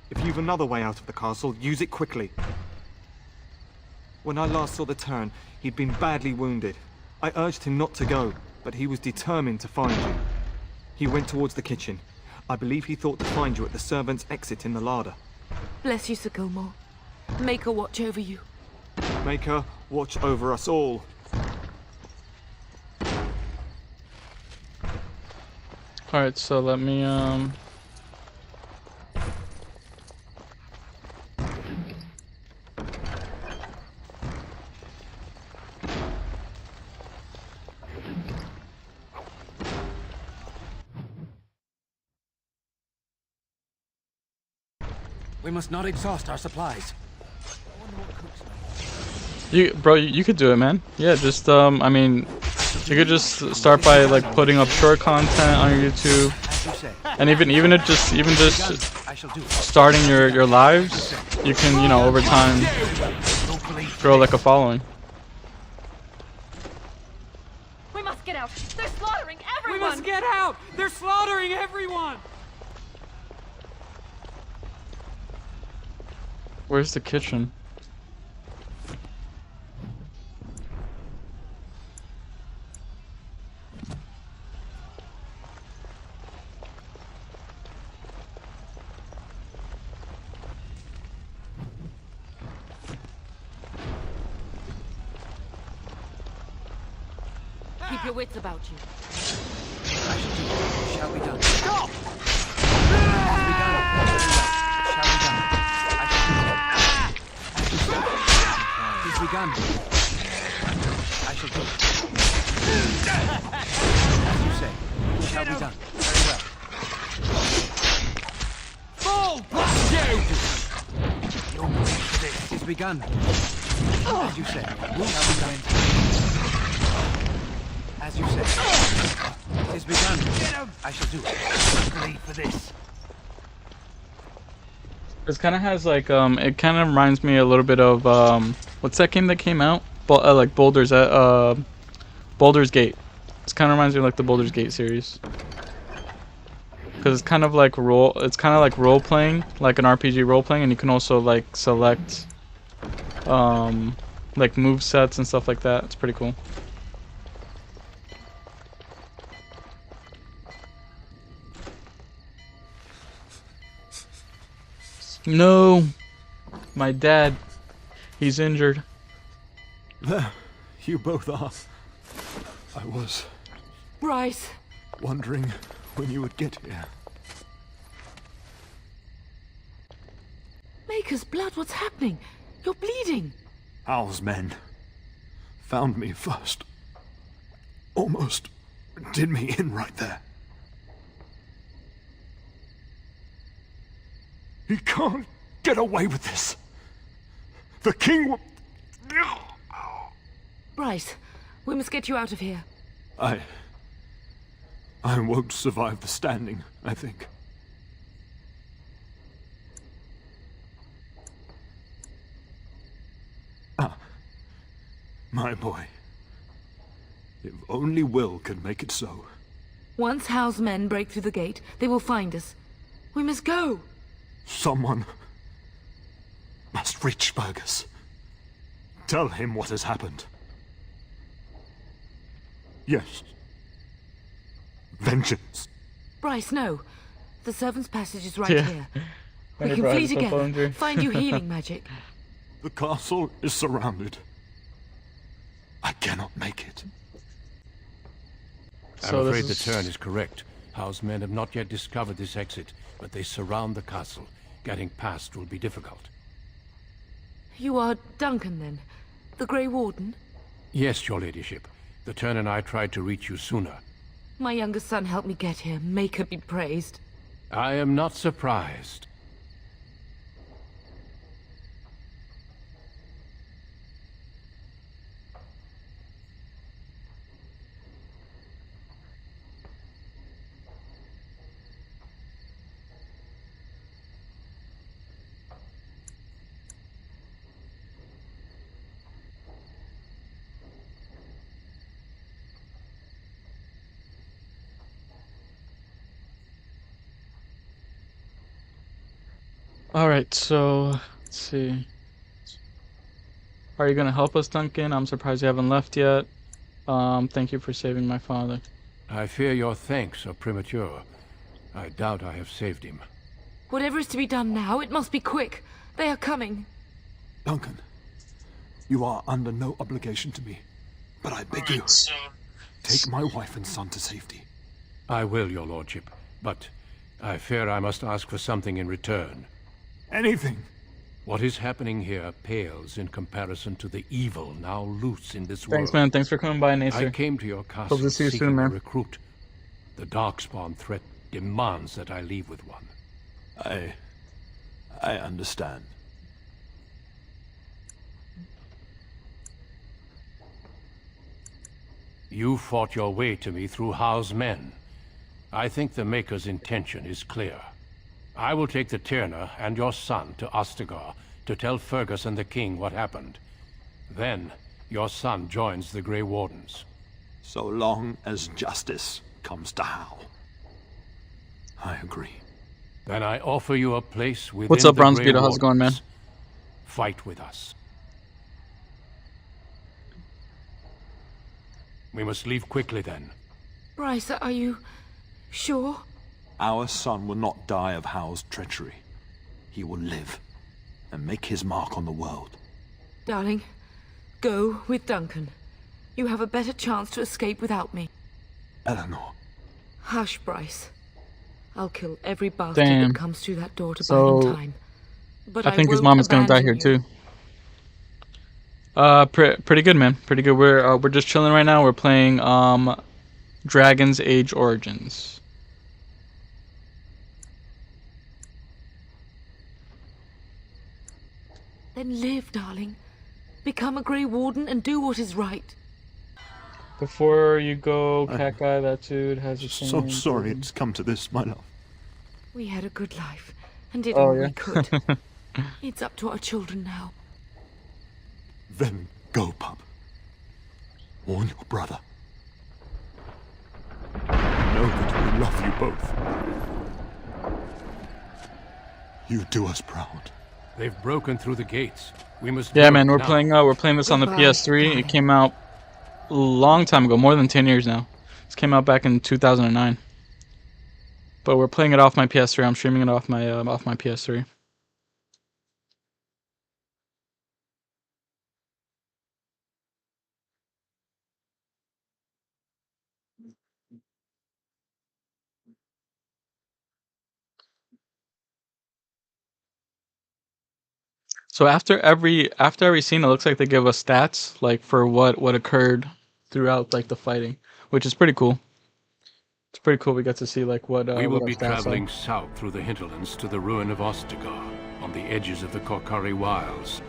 If you've another way out of the castle, use it quickly. When I last saw the Turn, he'd been badly wounded. I urged him not to go, but he was determined to find you. He went towards the kitchen. I believe he thought to find you at the servants' exit in the larder. Bless you, Sir Gilmore. Make her watch over you. Make her watch over us all. Alright, so let me, We must not exhaust our supplies. Bro, you could do it, man. Yeah, just, I mean, you could just start by, like, putting up short content on your YouTube. And even just starting your lives, you can, you know, over time grow like a following. We must get out. They're slaughtering everyone. We must get out. They're slaughtering everyone. Where's the kitchen? Keep your wits about you. I shall do it. Shall be done. Stop! Shall be done. Shall be done. I shall do it. Tis begun. I shall do it. As you say. Shall be done. Very well. Fall! Blast you! You'll pay for this. Tis begun. As you say. Shall be done. As you say. It has begun. I shall do it. Believe for this. This kind of has like it kind of reminds me a little bit of what's that game that came out? Like Baldur's Gate. This kind of reminds me of like the Baldur's Gate series. Because it's kind of like role playing, like an RPG role playing, and you can also like select like move sets and stuff like that. It's pretty cool. No, my dad, he's injured. There, you both are. I was Bryce. wondering when you would get here. Maker's blood, what's happening? You're bleeding. Hal's men found me first. Almost did me in right there. He can't get away with this. The king will... Bryce, we must get you out of here. I won't survive the standing, I think. Ah, my boy. If only Will could make it so. Once Hal's men break through the gate, they will find us. We must go. Someone must reach Fergus. Tell him what has happened. Yes. Vengeance. Bryce, no. The servant's passage is right Yeah. here. We can flee together, find you healing magic. The castle is surrounded. I cannot make it. I'm afraid the turn is correct. Howe's men have not yet discovered this exit, but they surround the castle. Getting past will be difficult. You are Duncan, then? The Grey Warden? Yes, your ladyship. The turn and I tried to reach you sooner. My youngest son helped me get here. Maker be praised. I am not surprised. Alright, so let's see. Are you gonna help us, Duncan? I'm surprised you haven't left yet. Thank you for saving my father. I fear your thanks are premature. I doubt I have saved him. Whatever is to be done now, it must be quick. They are coming. Duncan, you are under no obligation to me, but I beg you, take my wife and son to safety. I will, your lordship, but I fear I must ask for something in return. Anything. What is happening here pales in comparison to the evil now loose in this world. Thanks, man. Thanks for coming by, Nacer. I came to your castle Hope to see you seeking soon, a man. recruit. The Darkspawn threat demands that I leave with one. I understand. You fought your way to me through Howe's men. I think the Maker's intention is clear. I will take the Tyrna and your son to Ostagar to tell Fergus and the king what happened. Then, your son joins the Grey Wardens. So long as justice comes to Howe. I agree. Then I offer you a place within What's up, the Bronze Grey Beetle? How's it going, man? Wardens. Fight with us. We must leave quickly then. Bryce, are you sure? Our son will not die of Howe's treachery. He will live and make his mark on the world. Darling, go with Duncan. You have a better chance to escape without me. Eleanor. Hush, Bryce. I'll kill every bastard Damn. that comes through that door to So, buy him time. But I think his won't mom is gonna die here abandon too. Pretty good, man. Pretty good. We're just chilling right now. We're playing Dragon's Age Origins. Then live, darling. Become a Grey Warden and do what is right. Before you go, cat guy, that dude has a So change. sorry it's come to this, my love. We had a good life and did Oh, all yeah? we could. It's up to our children now. Then go, pup. Warn your brother. Know that we love you both. You do us proud. They've broken through the gates. We must. Yeah, do man. it We're now. playing this on the Goodbye, PS3. darling. It came out a long time ago, more than 10 years now. This came out back in 2009. But we're playing it off my PS3. I'm streaming it off my PS3. So after every scene, it looks like they give us stats like for what occurred throughout like the fighting, which is pretty cool. It's pretty cool. We get to see like what We will what our be stats are. traveling south through the hinterlands to the ruin of Ostagar, on the edges of the Korkari Wilds.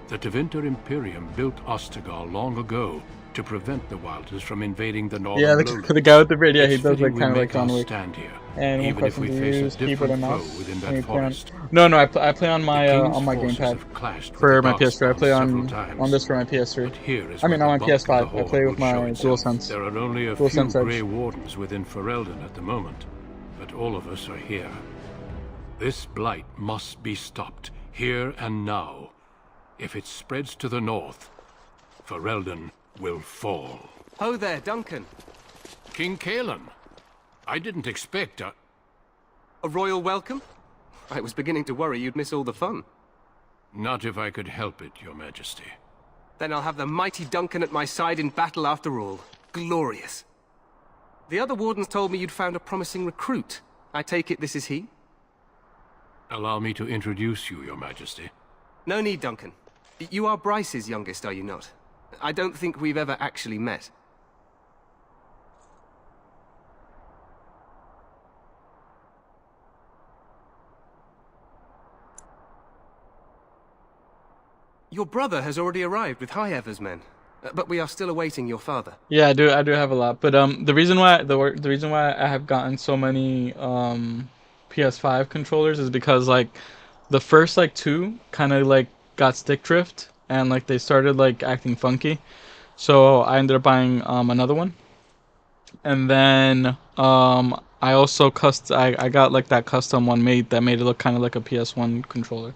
The Tevinter Imperium built Ostagar long ago to prevent the Wilders from invading the northern Yeah, lowlands. the guy with the beard. Yeah, he It's does fitting like we kind of like make John our Wick. stand here, And one even if we question to face a use keyboard different and foe mouse. within And that you play on- forest. No, I play on my King's gamepad forces have clashed with for the my PS3. I Darkspawn play several times. on this for my PS3. But here is I mean where on the my bulk of the PS5. I horde play with will show my itself. DualSense. There are only a DualSense few Edge. Grey Wardens within Ferelden at the moment, but all of us are here. This blight must be stopped, here and now. If it spreads to the north, Ferelden will fall. Ho there, Duncan. King Cailan, I didn't expect a royal welcome? I was beginning to worry you'd miss all the fun. Not if I could help it, Your Majesty. Then I'll have the mighty Duncan at my side in battle after all. Glorious. The other wardens told me you'd found a promising recruit. I take it this is he? Allow me to introduce you, Your Majesty. No need, Duncan. You are Bryce's youngest, are you not? I don't think we've ever actually met. Your brother has already arrived with High-Ever's men, but we are still awaiting your father. Yeah, I do have a lot, but the reason why I have gotten so many PS5 controllers is because like the first like two kind of like got stick drift and like they started like acting funky, so I ended up buying another one, and then I also I got like that custom one made that made it look kind of like a PS1 controller.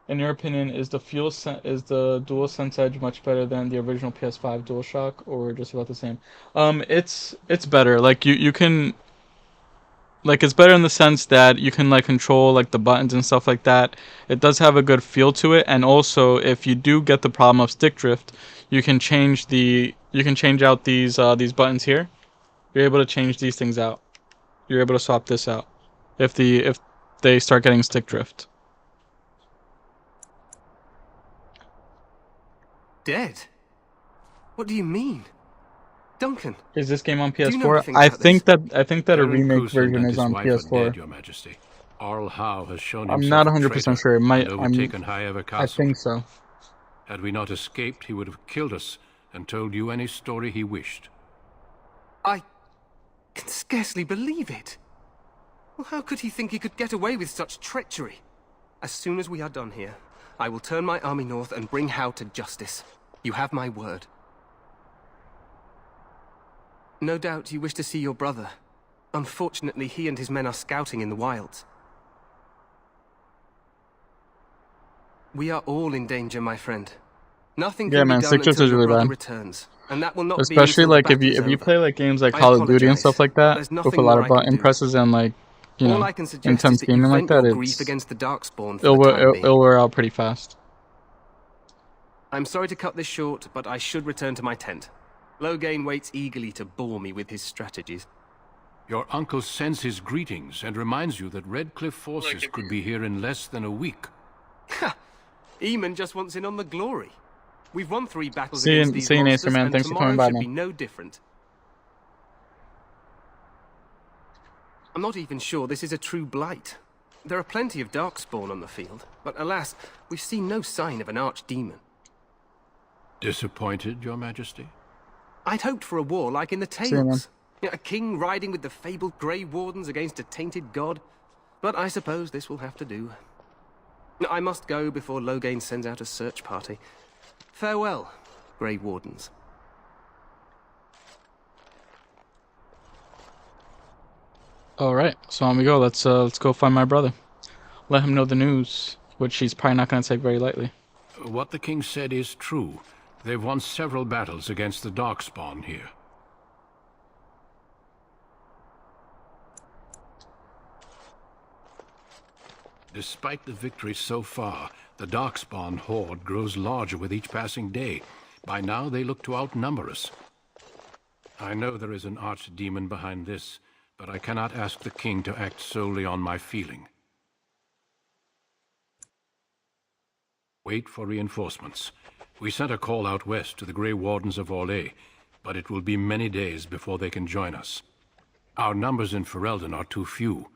In your opinion, is the DualSense Edge much better than the original PS5 DualShock, or just about the same? It's better. Like you can. like it's better in the sense that you can like control like the buttons and stuff like that. It does have a good feel to it, and also if you do get the problem of stick drift, you can change out these buttons here. You're able to change these things out. You're able to swap this out if they start getting stick drift. Dead? What do you mean? Duncan, Is this game on do you know PS4? anything about I think that a Baron remake Cruzland version and is his on wife are PS4. dead, Your Majesty. Arl Howe has shown I'm himself not a 100% traitor sure. It might. and overtaken Highever I Castle. think so. Had we not escaped, he would have killed us and told you any story he wished. I can scarcely believe it. Well, how could he think he could get away with such treachery? As soon as we are done here, I will turn my army north and bring Howe to justice. You have my word. No doubt you wish to see your brother. Unfortunately, he and his men are scouting in the wilds. We are all in danger, my friend. Nothing can be done stick drift until is your really brother bad. returns, and that will not Especially be until like the if you battle is play over. like games like I Call of Duty and apologize, stuff like but that there's with nothing a lot more of I can button do. presses and like All I can suggest is intense that you gaming like vent that, your grief it's against the Darkspawn for the time being. it'll wear out pretty fast. I'm sorry to cut this short, but I should return to my tent. Loghain waits eagerly to bore me with his strategies. Your uncle sends his greetings and reminds you that Redcliffe forces could be here in less than a week. Ha! Eamon just wants in on the glory. We've won 3 battles See you, against these see you, monsters, Nacer, man. and Thanks for tomorrow coming by, should man. be no different. I'm not even sure this is a true blight. There are plenty of Darkspawn on the field, but alas, we've seen no sign of an archdemon. Disappointed, Your Majesty? I'd hoped for a war like in the See you, man. tales. A king riding with the fabled Grey Wardens against a tainted god. But I suppose this will have to do. I must go before Loghain sends out a search party. Farewell, Grey Wardens. All right, so on we go. Let's go find my brother. Let him know the news, which he's probably not gonna take very lightly. What the king said is true. They've won several battles against the Darkspawn here. Despite the victory so far, the Darkspawn horde grows larger with each passing day. By now, they look to outnumber us. I know there is an archdemon behind this, but I cannot ask the king to act solely on my feeling. Wait for reinforcements. We sent a call out west to the Grey Wardens of Orlais, but it will be many days before they can join us. Our numbers in Ferelden are too few.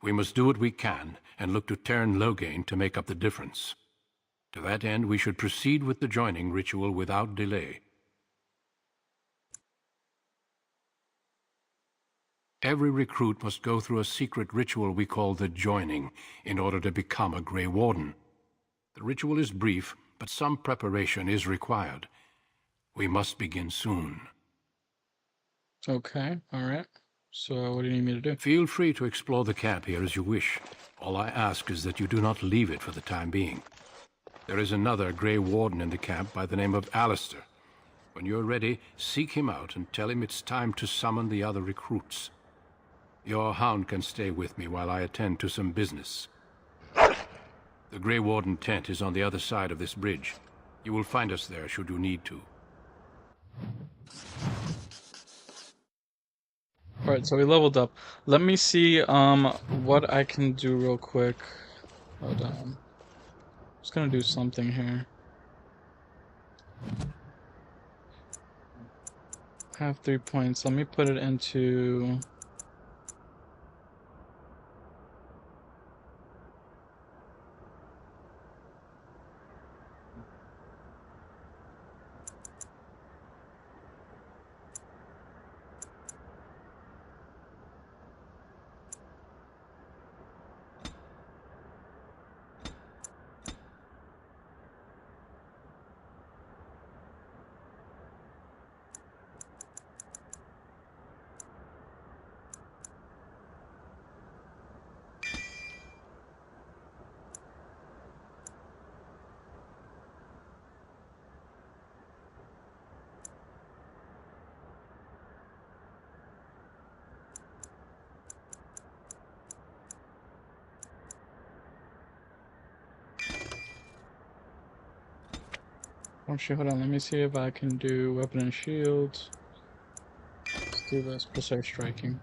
We must do what we can, and look to Teyrn Loghain to make up the difference. To that end, we should proceed with the joining ritual without delay. Every recruit must go through a secret ritual we call the joining in order to become a Grey Warden. The ritual is brief, but some preparation is required. We must begin soon. Okay, all right. So what do you need me to do? Feel free to explore the camp here as you wish. All I ask is that you do not leave it for the time being. There is another Grey Warden in the camp by the name of Alistair. When you're ready, seek him out and tell him it's time to summon the other recruits. Your hound can stay with me while I attend to some business. The Grey Warden tent is on the other side of this bridge. You will find us there should you need to. Alright, so we leveled up. Let me see what I can do real quick. Hold on. Just gonna do something here. I have 3 points. Let me put it into... Actually, hold on. Let me see if I can do weapon and shields. Let's do this. Precise striking.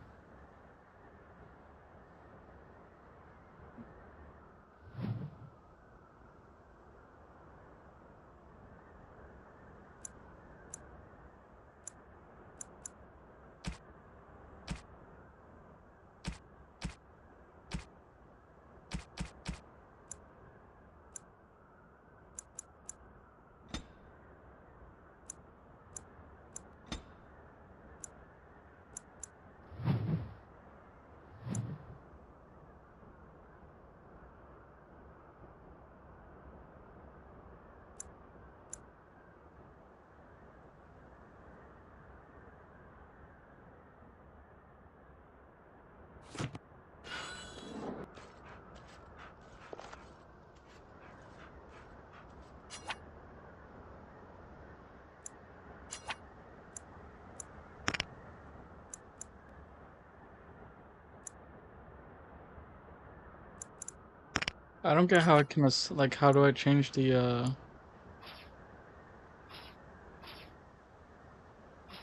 I don't get how I can like. How do I change the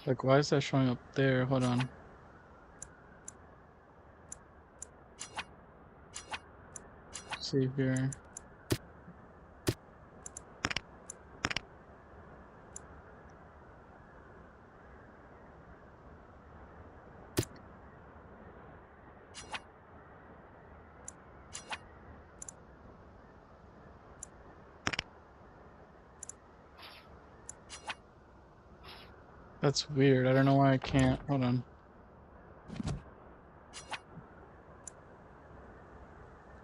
like? Why is that showing up there? Hold on. See here. That's weird. I don't know why I can't. Hold on.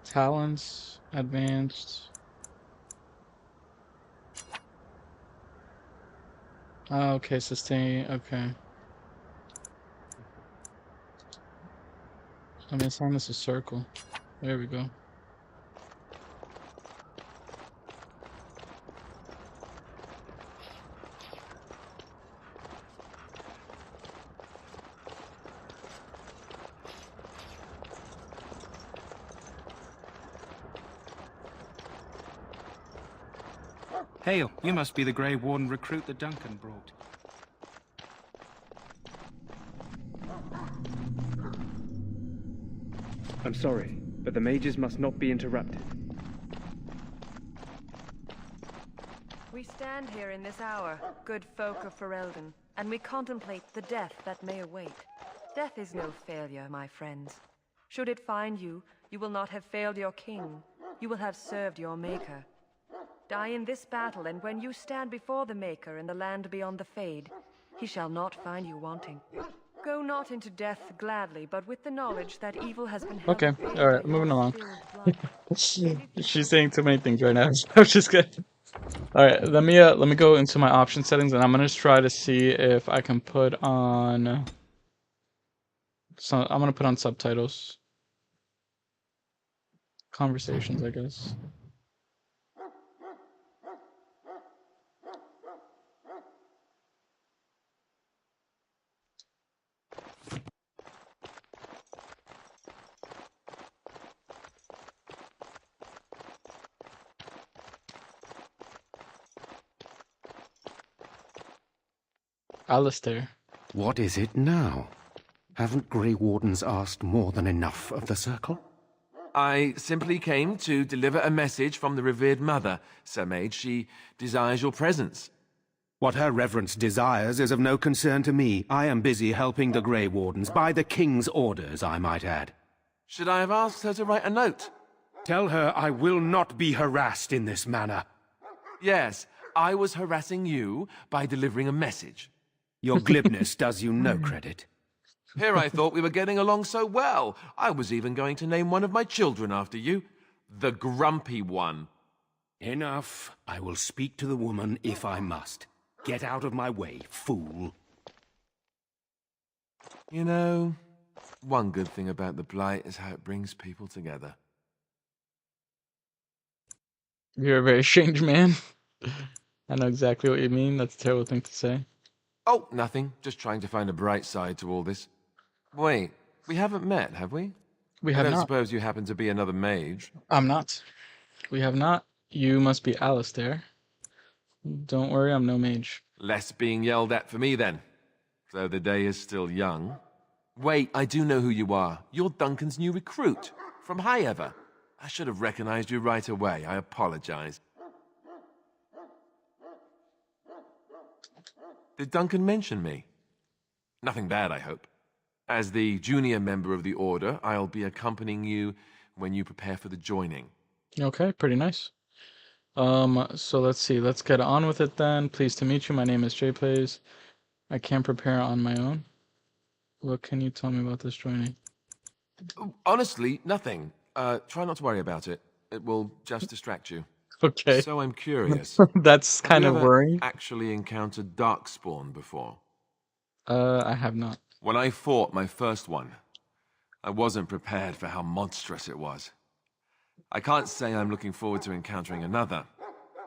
Talents, advanced. Oh, okay, sustain. Okay. Let me assign this a circle. There we go. Hail, you must be the Grey Warden recruit that Duncan brought. I'm sorry, but the mages must not be interrupted. We stand here in this hour, good folk of Ferelden, and we contemplate the death that may await. Death is no failure, my friends. Should it find you, you will not have failed your king. You will have served your maker. Die in this battle, and when you stand before the Maker in the land beyond the Fade, he shall not find you wanting. Go not into death gladly, but with the knowledge that evil has been held. Okay, alright, moving along. She's saying too many things right now. I'm just kidding. Alright, let me go into my option settings, and I'm gonna try to see if I can put on. So I'm gonna put on subtitles. Conversations, I guess. Alistair. What is it now? Haven't Grey Wardens asked more than enough of the Circle? I simply came to deliver a message from the revered mother, Sir Mage. She desires your presence. What her reverence desires is of no concern to me. I am busy helping the Grey Wardens, by the King's orders, I might add. Should I have asked her to write a note? Tell her I will not be harassed in this manner. Yes, I was harassing you by delivering a message. Your glibness does you no credit. Here I thought we were getting along so well. I was even going to name one of my children after you. The Grumpy One. Enough. I will speak to the woman if I must. Get out of my way, fool. You know, one good thing about the Blight is how it brings people together. You're a very strange man. I know exactly what you mean. That's a terrible thing to say. Oh, nothing. Just trying to find a bright side to all this. Wait, we haven't met, have we? We have I don't not. suppose you happen to be another mage. I'm not. We have not. You must be Alistair. Don't worry, I'm no mage. Less being yelled at for me, then. Though the day is still young. Wait, I do know who you are. You're Duncan's new recruit. From Highever. I should have recognized you right away. I apologize. Did Duncan mention me? Nothing bad, I hope. As the junior member of the Order, I'll be accompanying you when you prepare for the joining. Okay, pretty nice. So let's see. Let's get on with it then. Pleased to meet you. My name is JPlays. I can prepare on my own. What can you tell me about this joining? Honestly, nothing. Try not to worry about it. It will just distract you. Okay. So I'm curious. That's kind of have you ever worrying. actually encountered Darkspawn before? I have not. When I fought my first one, I wasn't prepared for how monstrous it was. I can't say I'm looking forward to encountering another.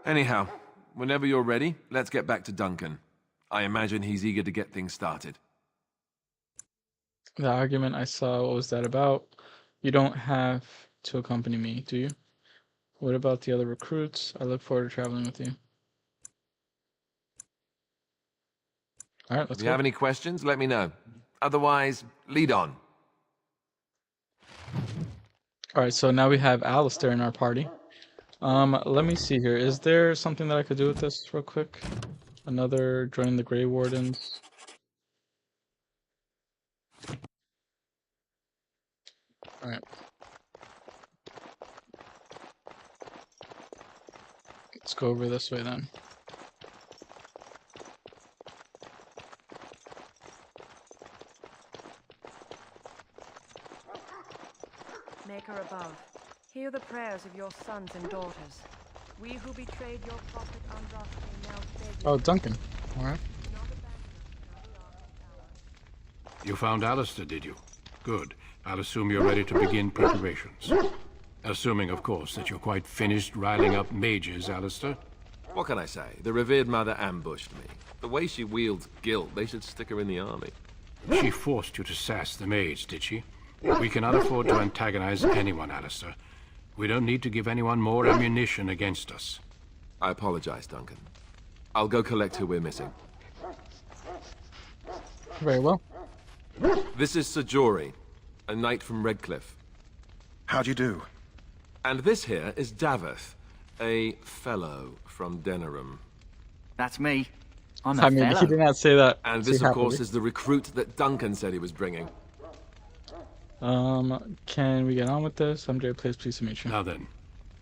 Anyhow, whenever you're ready, let's get back to Duncan. I imagine he's eager to get things started. The argument I saw, what was that about? You don't have to accompany me, do you? What about the other recruits? I look forward to traveling with you. Alright, let's If go. you have any questions, let me know. Otherwise, lead on. Alright, so now we have Alistair in our party. Let me see here. Is there something that I could do with this real quick? Another join the Grey Wardens. Alright. Let's go over this way then. Maker above, hear the prayers of your sons and daughters. We who betrayed your prophet Andraste now beg you. Oh, Duncan. Alright. You found Alistair, did you? Good. I'll assume you're ready to begin preparations. Assuming, of course, that you're quite finished riling up mages, Alistair. What can I say? The revered mother ambushed me. The way she wields guilt, they should stick her in the army. She forced you to sass the mage, did she? We cannot afford to antagonize anyone, Alistair. We don't need to give anyone more ammunition against us. I apologize, Duncan. I'll go collect who we're missing. Very well. This is Sajori, a knight from Redcliffe. How do you do? And this here is Daveth, a fellow from Denerim. That's me. I'm I mean, he did not say that. And this, of course, is the recruit that Duncan said he was bringing. Can we get on with this? I'm JPlays, pleased to meet you. Now then,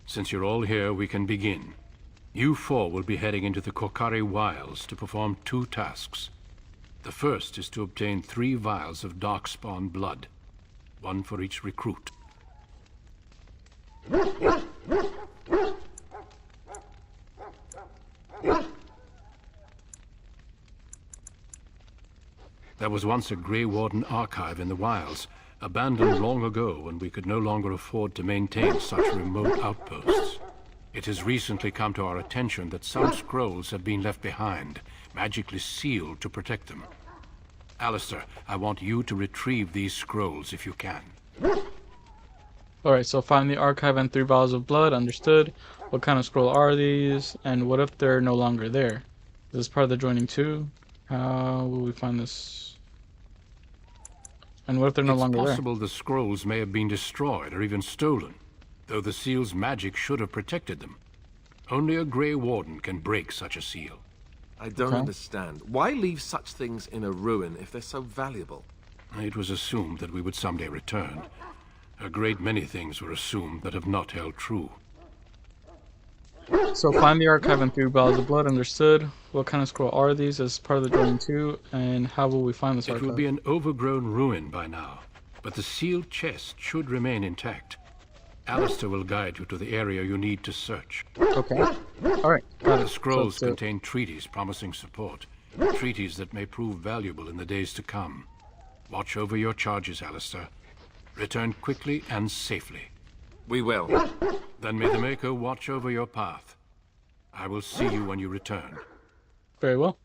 since you're all here, we can begin. You four will be heading into the Korcari Wilds to perform 2 tasks. The first is to obtain 3 vials of Darkspawn blood, 1 for each recruit. There was once a Grey Warden archive in the wilds, abandoned long ago when we could no longer afford to maintain such remote outposts. It has recently come to our attention that some scrolls have been left behind, magically sealed to protect them. Alistair, I want you to retrieve these scrolls if you can. Alright, so find the archive and 3 vials of blood, understood. What kind of scroll are these? And what if they're no longer there? Is this part of the joining too? How will we find this? And what if they're no longer there? It's possible the scrolls may have been destroyed or even stolen, though the seal's magic should have protected them. Only a Grey Warden can break such a seal. I don't understand. Why leave such things in a ruin if they're so valuable? It was assumed that we would someday return. A great many things were assumed that have not held true. So find the archive and 3 vials of blood, understood. What kind of scroll are these as part of the joining too? And how will we find this archive? It will be an overgrown ruin by now, but the sealed chest should remain intact. Alistair will guide you to the area you need to search. Okay. Alright. The scrolls contain treaties promising support. Treaties that may prove valuable in the days to come. Watch over your charges, Alistair. Return quickly and safely. We will. Then may the Maker watch over your path. I will see you when you return. Very well.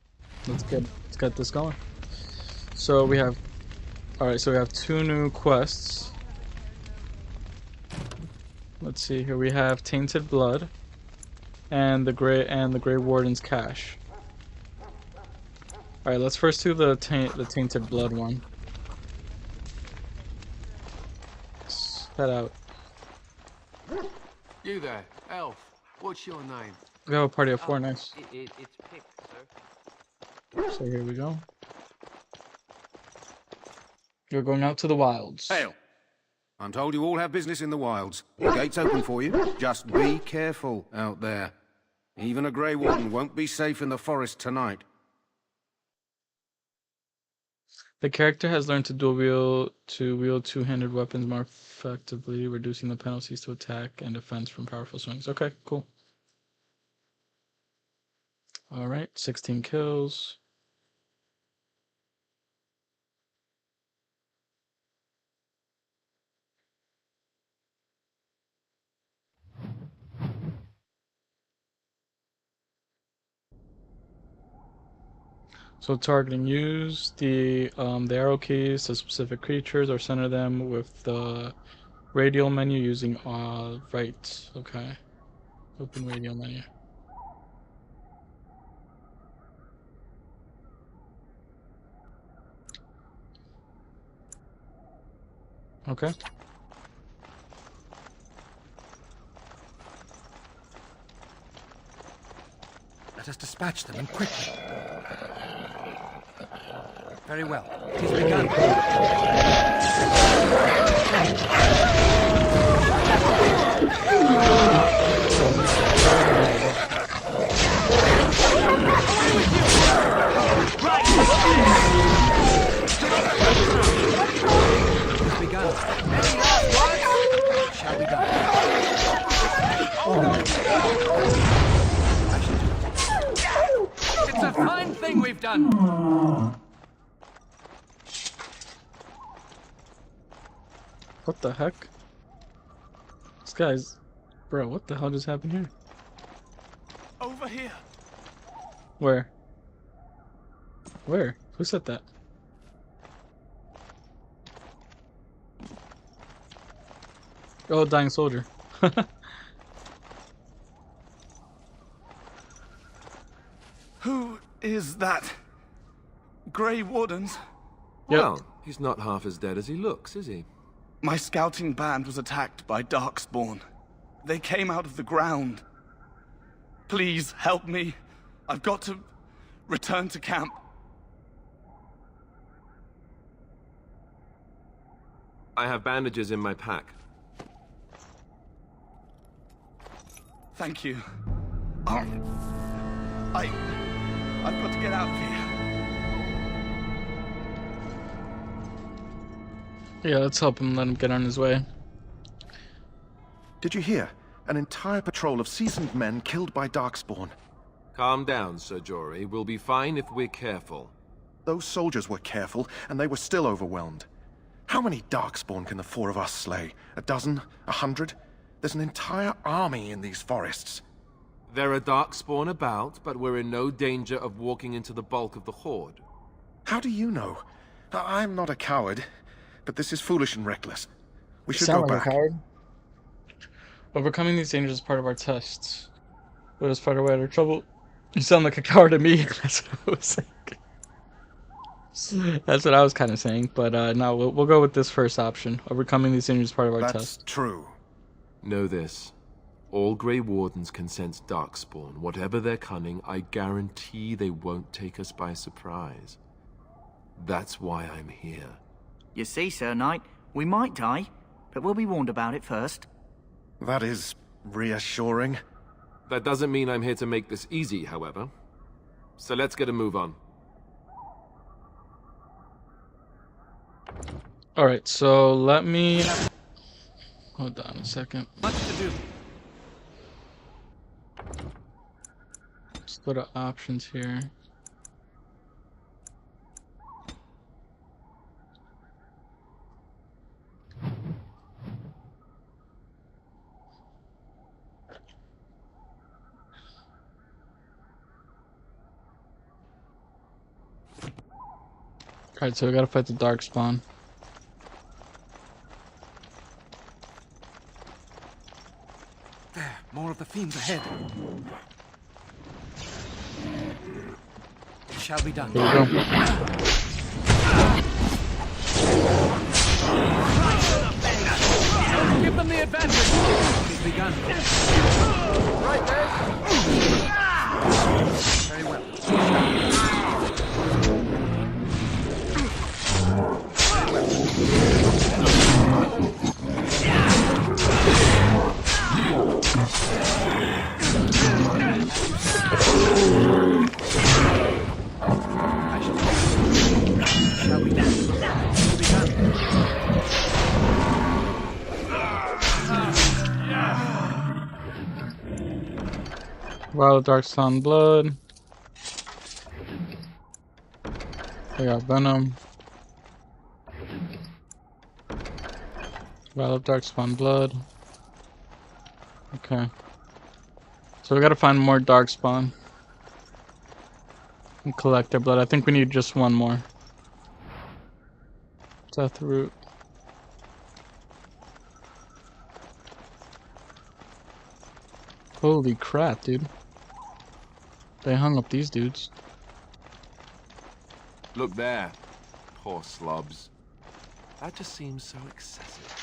Let's get this going. So we have... Alright, so we have 2 new quests. Let's see here. We have Tainted Blood. and the Grey Warden's cache. All right, let's first do the tainted blood one. Let's head out. You there, elf. What's your name? We have a party of 4, nice. It's Pick, sir. So here we go. You're going out to the wilds. Hail! I'm told you all have business in the wilds. The gate's open for you. Just be careful out there. Even a Grey Warden won't be safe in the forest tonight. The character has learned to wield two-handed weapons more effectively, reducing the penalties to attack and defense from powerful swings. Okay, cool. All right, 16 kills. So targeting, use the arrow keys to specific creatures or center them with the radial menu using right. Okay. Open radial menu. Okay. Let us dispatch them, and quickly. Very well. It is begun. Shall be done. It's a fine thing we've done. What the heck? This guy's... Bro, what the hell just happened here? Over here. Where? Where? Who said that? Oh, dying soldier. Who is that? Grey Wardens? Well, he's not half as dead as he looks, is he? My scouting band was attacked by Darkspawn. They came out of the ground. Please help me. I've got to return to camp. I have bandages in my pack. Thank you. I've got to get out of here. Yeah, let's help him, let him get on his way. Did you hear? An entire patrol of seasoned men killed by Darkspawn. Calm down, Sir Jory. We'll be fine if we're careful. Those soldiers were careful, and they were still overwhelmed. How many Darkspawn can the 4 of us slay? A dozen? 100? There's an entire army in these forests. There are Darkspawn about, but we're in no danger of walking into the bulk of the Horde. How do you know? I'm not a coward, but this is foolish and reckless. We should Sound go like back. a coward. Overcoming these dangers is part of our tests. Let us fight our way out of trouble. You sound like a coward to me. That's what I was saying. That's what I was kind of saying, but no, we'll go with this first option. Overcoming these dangers is part of our test. That's true. Know this. All Grey Wardens can sense Darkspawn. Whatever their cunning, I guarantee they won't take us by surprise. That's why I'm here. You see, Sir Knight, we might die, but we'll be warned about it first. That is reassuring. That doesn't mean I'm here to make this easy, however. So let's get a move on. Alright, so let me... Hold on a second. Much to do. Let's go to options here. Alright, so we gotta fight the Darkspawn. There, more of the fiends ahead. It shall be done. Here we go. Give them the advantage. It's begun. Right there. Very well. Shall we done? Vial of Dark Sun Blood. I got Venom. Vial of Dark Spawn Blood. Okay. So we gotta find more Darkspawn and collect their blood. I think we need just one more. Death Root. Holy crap, dude. They hung up these dudes. Look there. Poor slobs. That just seems so excessive.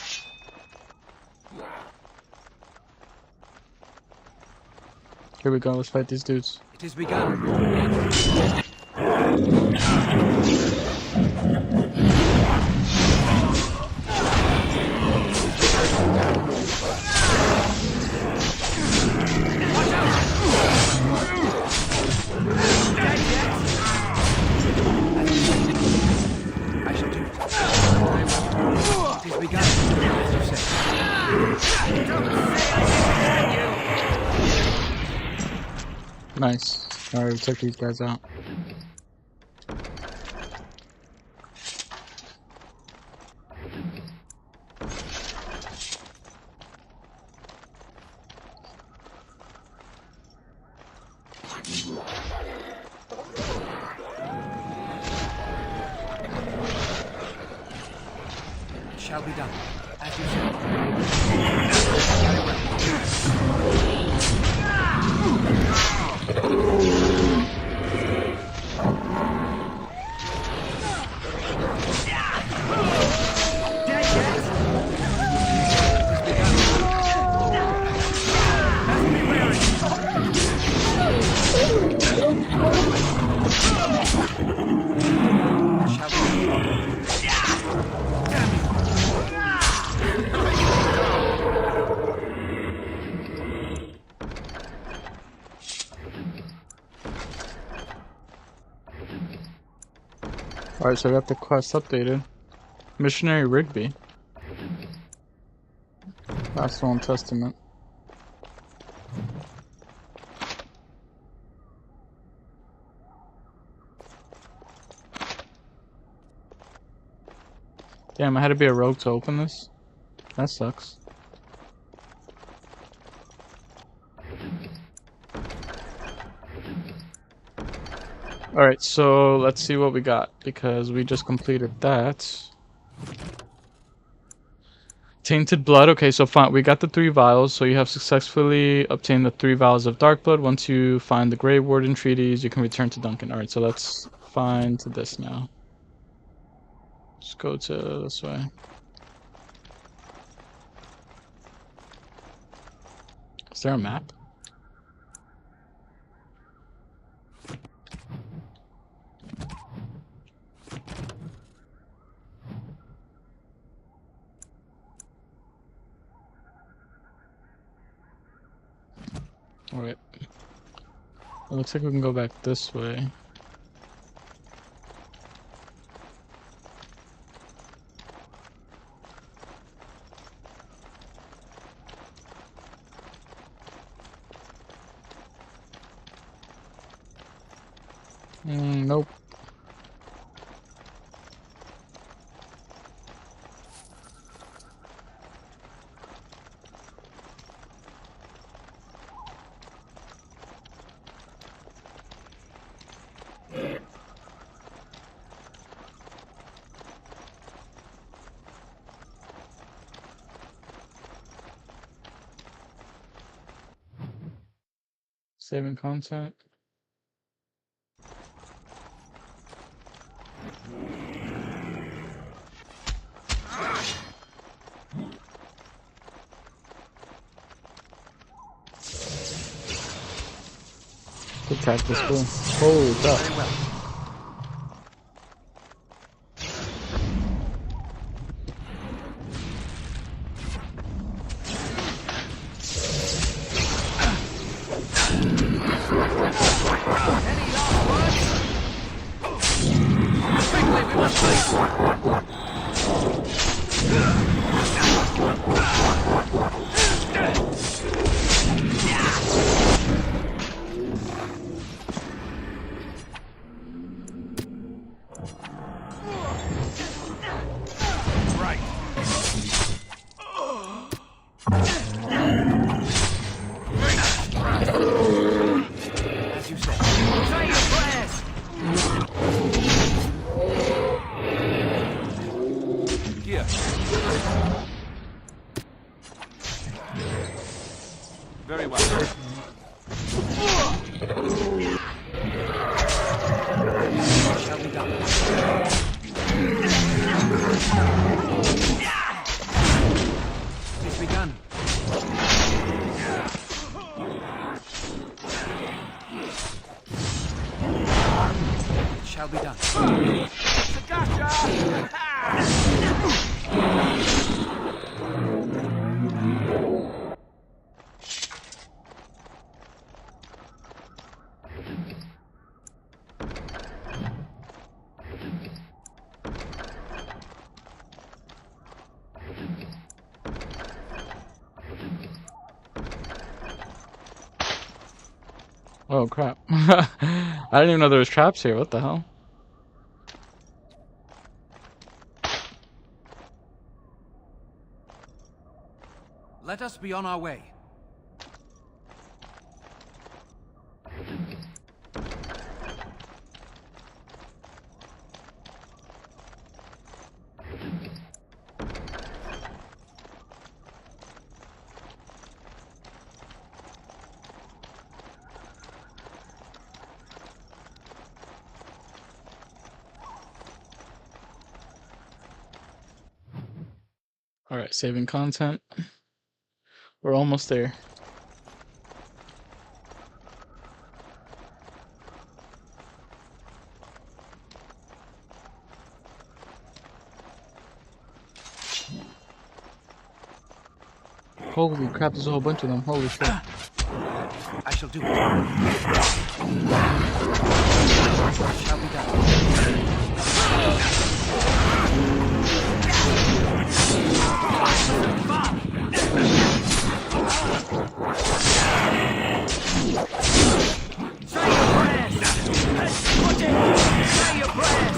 Here we go, let's fight these dudes. It has begun. I shall do it. It has begun, as you said. Nice. Alright, we took these guys out. It shall be done, as you said. Alright, so I got the quest updated. Missionary Rigby. Pastoral and Testament. Damn, I had to be a rogue to open this? That sucks. Alright, so let's see what we got, because we just completed that. Tainted Blood, okay, so fine, we got the 3 vials, so you have successfully obtained the 3 vials of Dark Blood. Once you find the Grey Warden treaties, you can return to Duncan. Alright, so let's find this now. Let's go to this way. Is there a map? Alright. It looks like we can go back this way. Nope. Saving content. Good practice, bro. Holy crap. Very well. As you said. Say your prayers! Here. Very well. Shall be done. It's begun. It shall be done. Oh crap. I didn't even know there was traps here. What the hell? Let us be on our way. Alright, saving content. We're almost there. Holy crap, there's a whole bunch of them. Holy shit. I shall do it. Shall be done. Say your prayers! Put it! Say your prayers!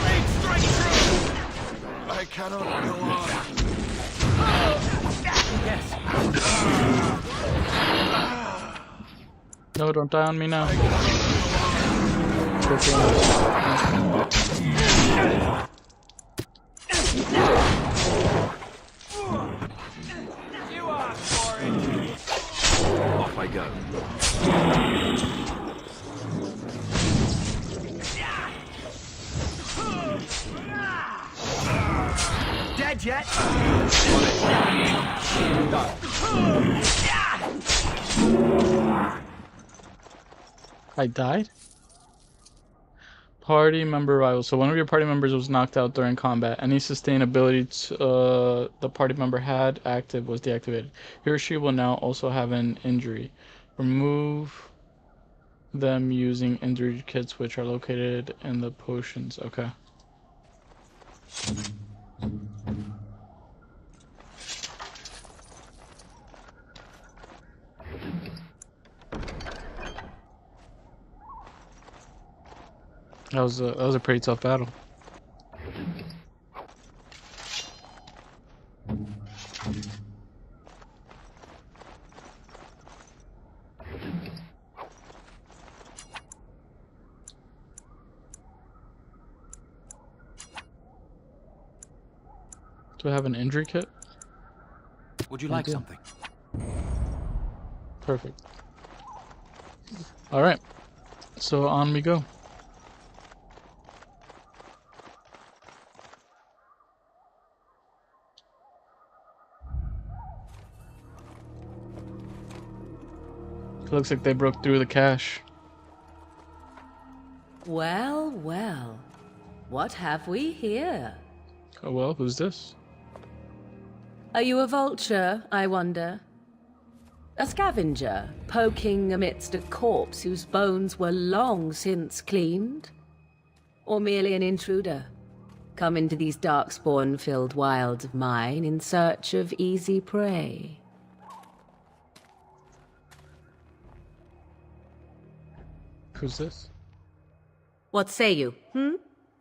Break straight through! I cannot go on. Yes. No, don't die on me now. You asked for it! Off I go. Dead yet? I died? Party member rival. So one of your party members was knocked out during combat. Any sustainability the party member had active was deactivated. He or she will now also have an injury. Remove them using injury kits which are located in the potions. Okay. That was a pretty tough battle. Do I have an injury kit? Would you like do. something? Perfect. Alright. So on we go. It looks like they broke through the cache. Well, well. What have we here? Oh well, who's this? Are you a vulture, I wonder? A scavenger, poking amidst a corpse whose bones were long since cleaned? Or merely an intruder, come into these darkspawn-filled wilds of mine in search of easy prey? Who's this? What say you,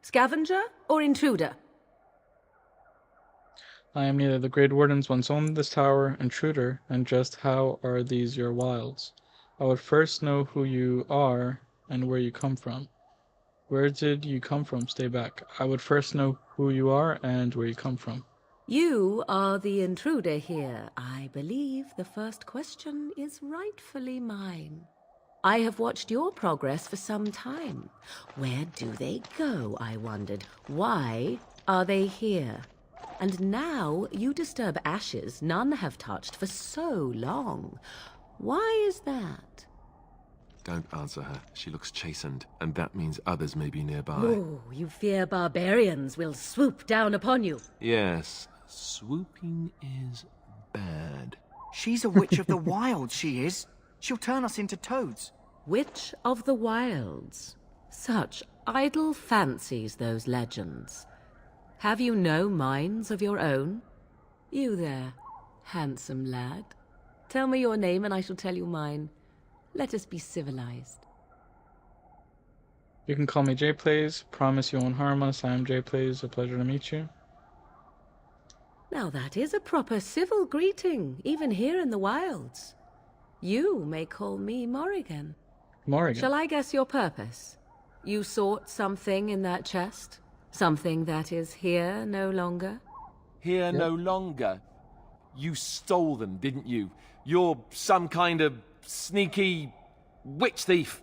Scavenger or intruder? I am neither. The Great Wardens once owned this tower, intruder, and just how are these your wilds? I would first know who you are and where you come from. Where did you come from? Stay back. I would first know who you are and where you come from. You are the intruder here. I believe the first question is rightfully mine. I have watched your progress for some time. Where do they go, I wondered? Why are they here? And now you disturb ashes none have touched for so long. Why is that? Don't answer her. She looks chastened, and that means others may be nearby. Oh, you fear barbarians will swoop down upon you. Yes, swooping is bad. She's a witch of the wilds, she is. She'll turn us into toads. Witch of the wilds. Such idle fancies, those legends. Have you no minds of your own? You there, handsome lad. Tell me your name and I shall tell you mine. Let us be civilized. You can call me JPlays. Promise you won't harm us. I am JPlays. A pleasure to meet you. Now that is a proper civil greeting, even here in the wilds. You may call me Morrigan. Morrigan. Shall I guess your purpose? You sought something in that chest? Something that is here no longer? Here no longer? You stole them, didn't you? You're some kind of sneaky witch thief.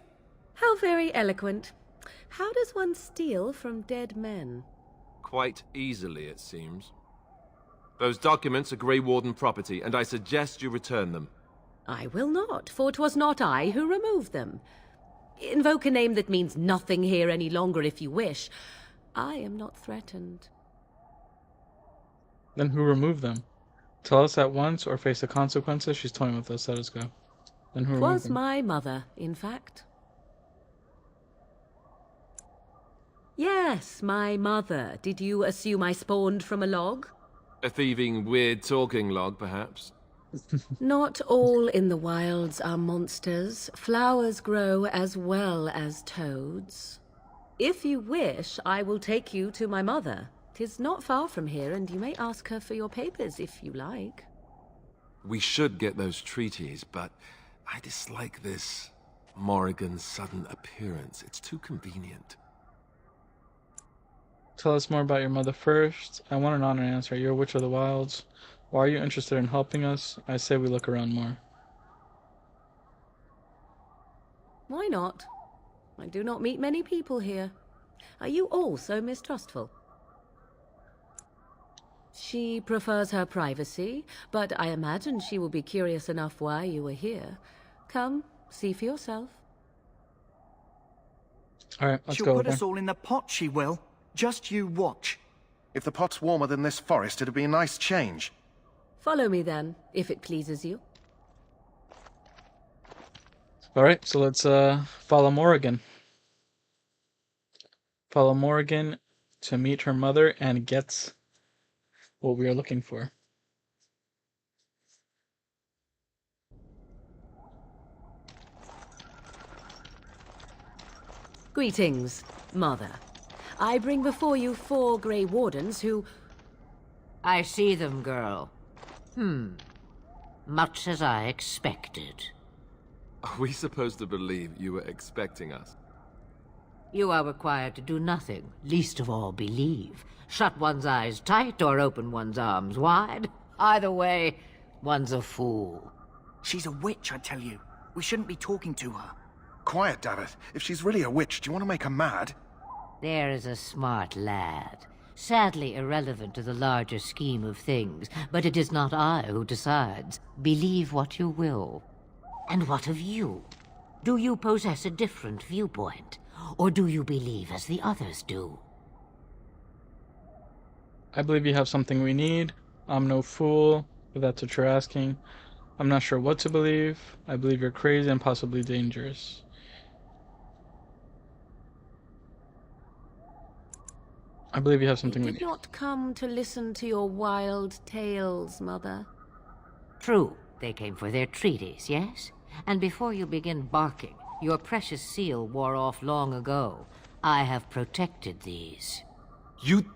How very eloquent. How does one steal from dead men? Quite easily, it seems. Those documents are Grey Warden property, and I suggest you return them. I will not, for 'twas not I who removed them. Invoke a name that means nothing here any longer if you wish. I am not threatened. Then who removed them? Tell us at once or face the consequences. She's toying with us. Let us go. Then who removed 'Twas them? my mother, in fact. Yes, my mother. Did you assume I spawned from a log? A thieving, weird talking log, perhaps? Not all in the wilds are monsters. Flowers grow as well as toads. If you wish, I will take you to my mother. 'Tis not far from here, and you may ask her for your papers if you like. We should get those treaties, but I dislike this Morrigan's sudden appearance. It's too convenient. Tell us more about your mother first. I want an honest answer. You're a witch of the wilds. Why are you interested in helping us? I say we look around more. Why not? I do not meet many people here. Are you all so mistrustful? She prefers her privacy, but I imagine she will be curious enough why you are here. Come, see for yourself. Alright, let's She'll go. put us all in the pot, she will. Just you watch. If the pot's warmer than this forest, it'd be a nice change. Follow me then, if it pleases you. Alright, so let's follow Morrigan. Follow Morrigan to meet her mother and get what we are looking for. Greetings, Mother. I bring before you 4 Grey Wardens who... I see them, girl. Much as I expected. Are we supposed to believe you were expecting us? You are required to do nothing, least of all believe. Shut one's eyes tight or open one's arms wide. Either way, one's a fool. She's a witch, I tell you. We shouldn't be talking to her. Quiet, Davith. If she's really a witch, do you want to make her mad? There is a smart lad. Sadly irrelevant to the larger scheme of things, but it is not I who decides. Believe what you will. And what of you? Do you possess a different viewpoint? Or do you believe as the others do? I believe you have something we need. I'm no fool, if that's what you're asking. I'm not sure what to believe. I believe you're crazy and possibly dangerous. I believe you have something we Did need. not come to listen to your wild tales, Mother. True, they came for their treaties, yes? And before you begin barking, your precious seal wore off long ago. I have protected these. You...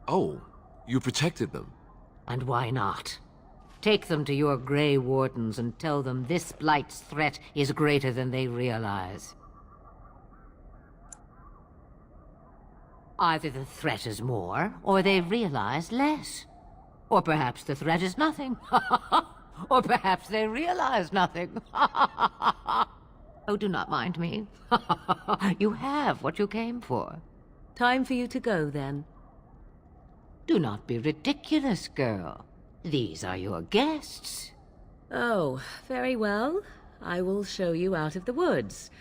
Oh, you protected them? And why not? Take them to your Grey Wardens and tell them this Blight's threat is greater than they realize. Either the threat is more, or they realize less. Or perhaps the threat is nothing. Or perhaps they realize nothing. Oh, do not mind me. You have what you came for. Time for you to go, then. Do not be ridiculous, girl. These are your guests. Oh, very well. I will show you out of the woods.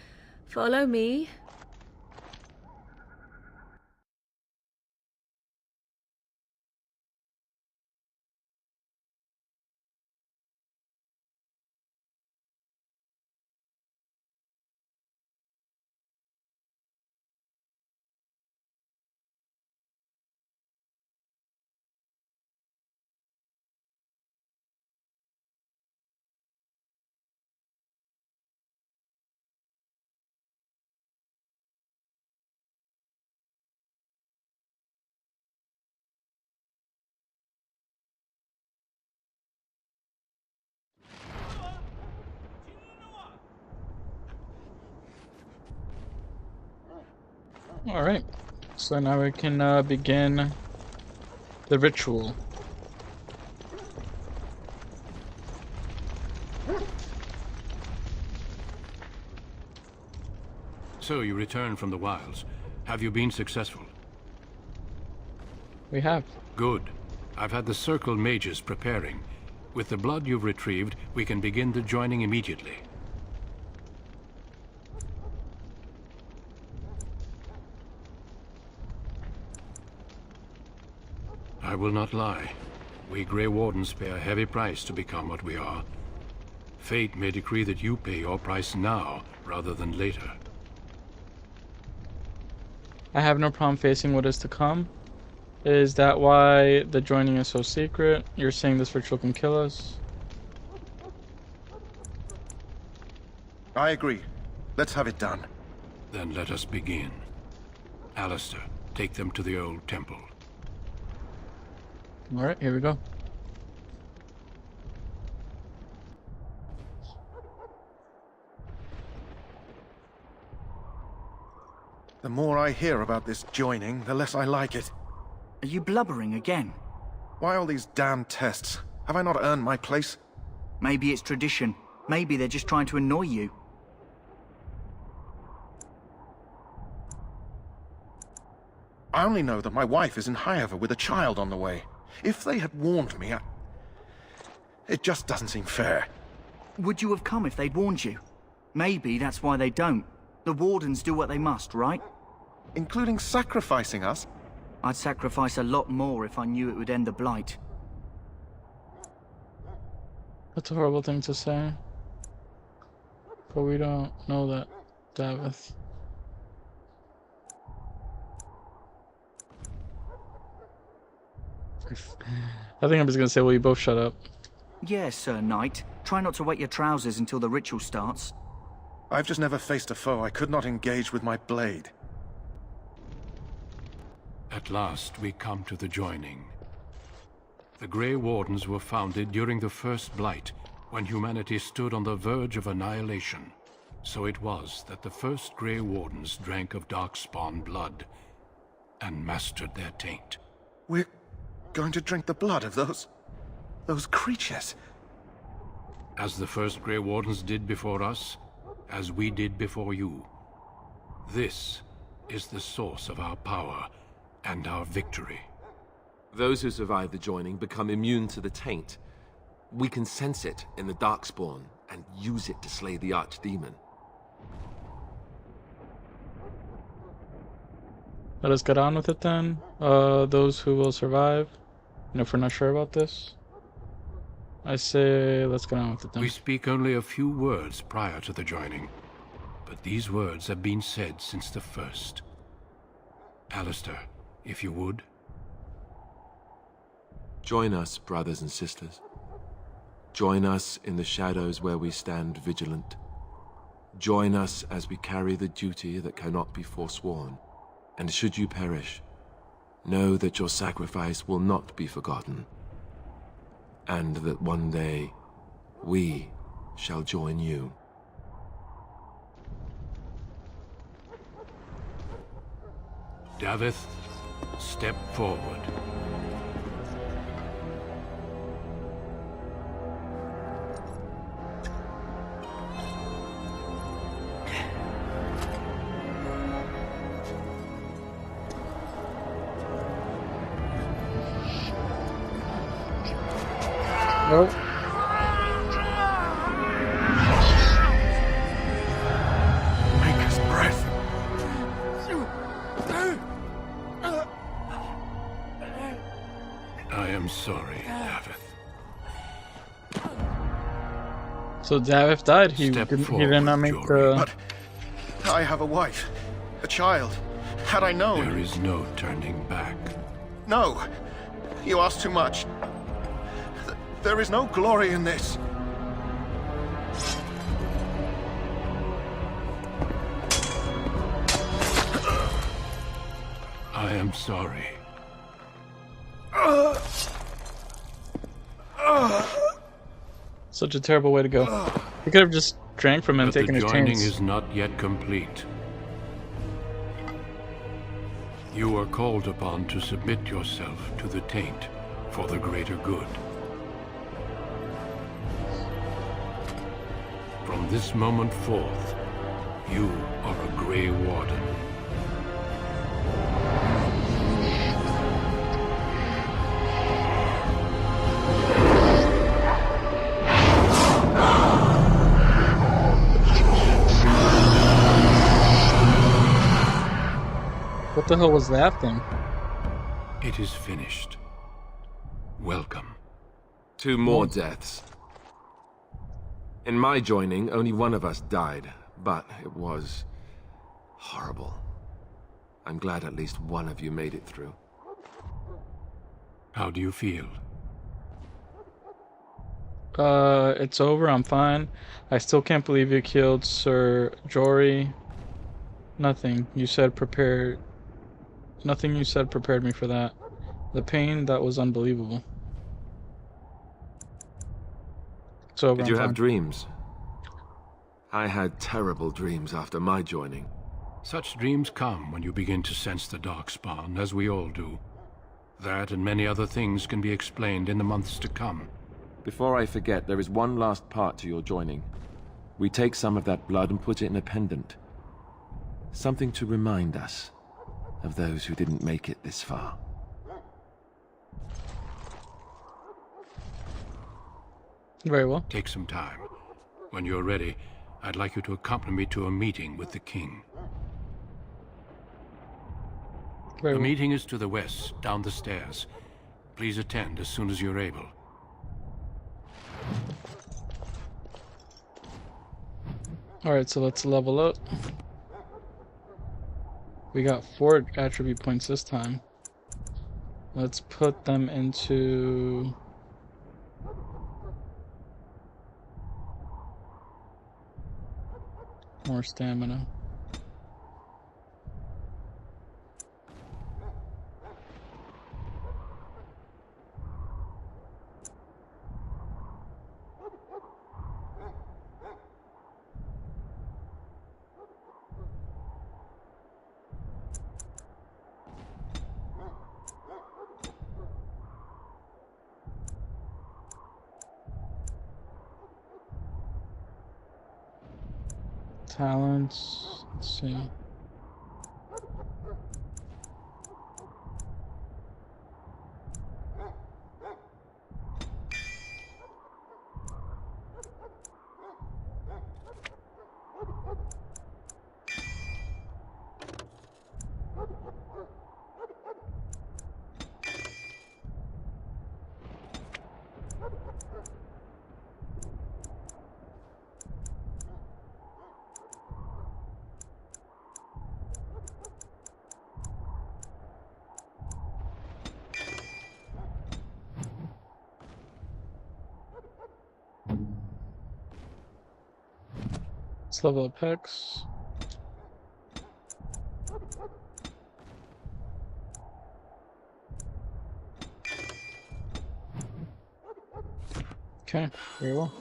Follow me. Alright, so now we can begin the ritual. So you returned from the wilds. Have you been successful? We have. Good. I've had the Circle mages preparing. With the blood you've retrieved, we can begin the joining immediately. I will not lie. We Grey Wardens pay a heavy price to become what we are. Fate may decree that you pay your price now, rather than later. I have no problem facing what is to come. Is that why the joining is so secret? You're saying this ritual can kill us? I agree. Let's have it done. Then let us begin. Alistair, take them to the old temple. Alright, here we go. The more I hear about this joining, the less I like it. Are you blubbering again? Why all these damn tests? Have I not earned my place? Maybe it's tradition. Maybe they're just trying to annoy you. I only know that my wife is in Highover with a child on the way. If they had warned me, it just doesn't seem fair. Would you have come if they'd warned you? Maybe that's why they don't. The Wardens do what they must, right? Including sacrificing us? I'd sacrifice a lot more if I knew it would end the Blight. That's a horrible thing to say. But we don't know that, Davith. I think I'm just gonna say, will you both shut up? Yes, Sir Knight. Try not to wet your trousers until the ritual starts. I've just never faced a foe I could not engage with my blade. At last, we come to the joining. The Grey Wardens were founded during the First Blight, when humanity stood on the verge of annihilation. So it was that the first Grey Wardens drank of Darkspawn blood, and mastered their taint. We're going to drink the blood of those creatures. as the first Grey Wardens did before us, as we did before you. This is the source of our power and our victory. Those who survive the joining become immune to the taint. We can sense it in the Darkspawn and use it to slay the Archdemon. Let us get on with it then. Those who will survive. And if we're not sure about this, I say let's get on with it then. We speak only a few words prior to the joining, but these words have been said since the first. Alistair, if you would. Join us, brothers and sisters. Join us in the shadows where we stand vigilant. Join us as we carry the duty that cannot be forsworn. And should you perish, know that your sacrifice will not be forgotten, and that one day we shall join you. Davith, step forward. Nope. Maker's breath. I am sorry, Davith. So Davith died. He Step did forward, not make Jory. But I have a wife, a child. Had I known... There is no turning back. No! You ask too much. There is no glory in this. I am sorry. Such a terrible way to go. You could have just drank from him and But taken the his joining chains. is not yet complete. You are called upon to submit yourself to the taint for the greater good. From this moment forth, you are a Grey Warden. What the hell was that thing? It is finished. Welcome. 2 more deaths. In my joining, only one of us died, but it was horrible. I'm glad at least one of you made it through. How do you feel? It's over. I'm fine. I still can't believe you killed Sir Jory. Nothing you said prepared. Nothing you said prepared me for that. The pain, that was unbelievable. It's over. Did you I'm have fine. dreams? I had terrible dreams after my joining. Such dreams come when you begin to sense the Darkspawn, as we all do. That and many other things can be explained in the months to come. Before I forget, there is one last part to your joining. We take some of that blood and put it in a pendant. Something to remind us of those who didn't make it this far. Very well. Take some time. When you're ready, I'd like you to accompany me to a meeting with the king. Very The well. meeting is to the west, down the stairs. Please attend as soon as you're able. Alright, so let's level up. We got 4 attribute points this time. Let's put them into... more stamina. Talents. Let's see. Let's level up Hex. Okay, very well.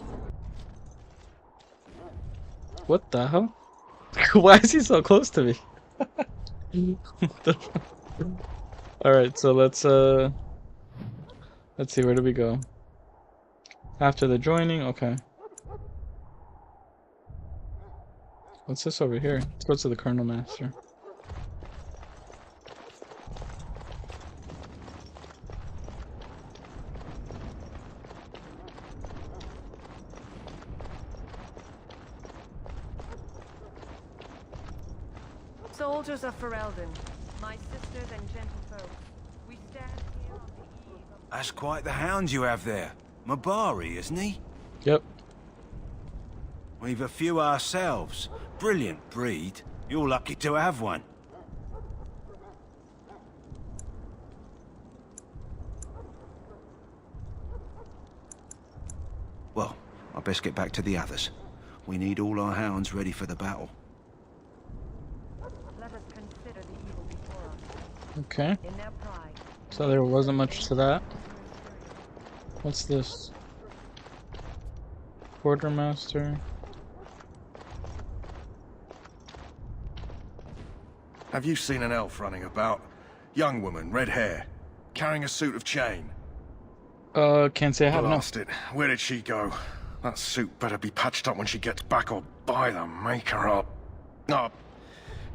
What the hell? Why is he so close to me? Alright, so let's see, where do we go? After the joining, okay. What's this over here? Let's go to the Colonel Master. Soldiers of Ferelden, my sisters and gentlefolk, we stand here on the eve of... That's quite the hound you have there. Mabari, isn't he? Yep. We've a few ourselves. Brilliant breed. You're lucky to have one. Well, I best get back to the others. We need all our hounds ready for the battle. Let us consider the evil before us. Okay. In their pride, So there wasn't much to that. What's this? Quartermaster. Have you seen an elf running about? Young woman, red hair, carrying a suit of chain. Can't say I have, no. Blast it. Where did she go? That suit better be patched up when she gets back, or by the maker up. Ah,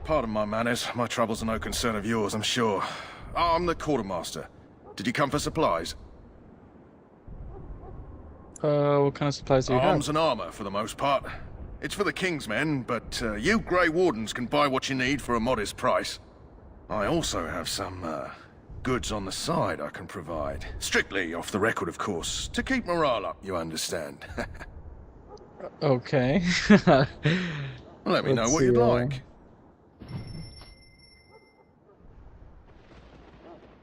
pardon my manners. My troubles are no concern of yours, I'm sure. I'm the quartermaster. Did you come for supplies? What kind of supplies do you have? Arms and armor, for the most part. It's for the King's men, but you Grey Wardens can buy what you need for a modest price. I also have some, goods on the side I can provide. Strictly off the record, of course. To keep morale up, you understand. Okay. Let me know what you'd like.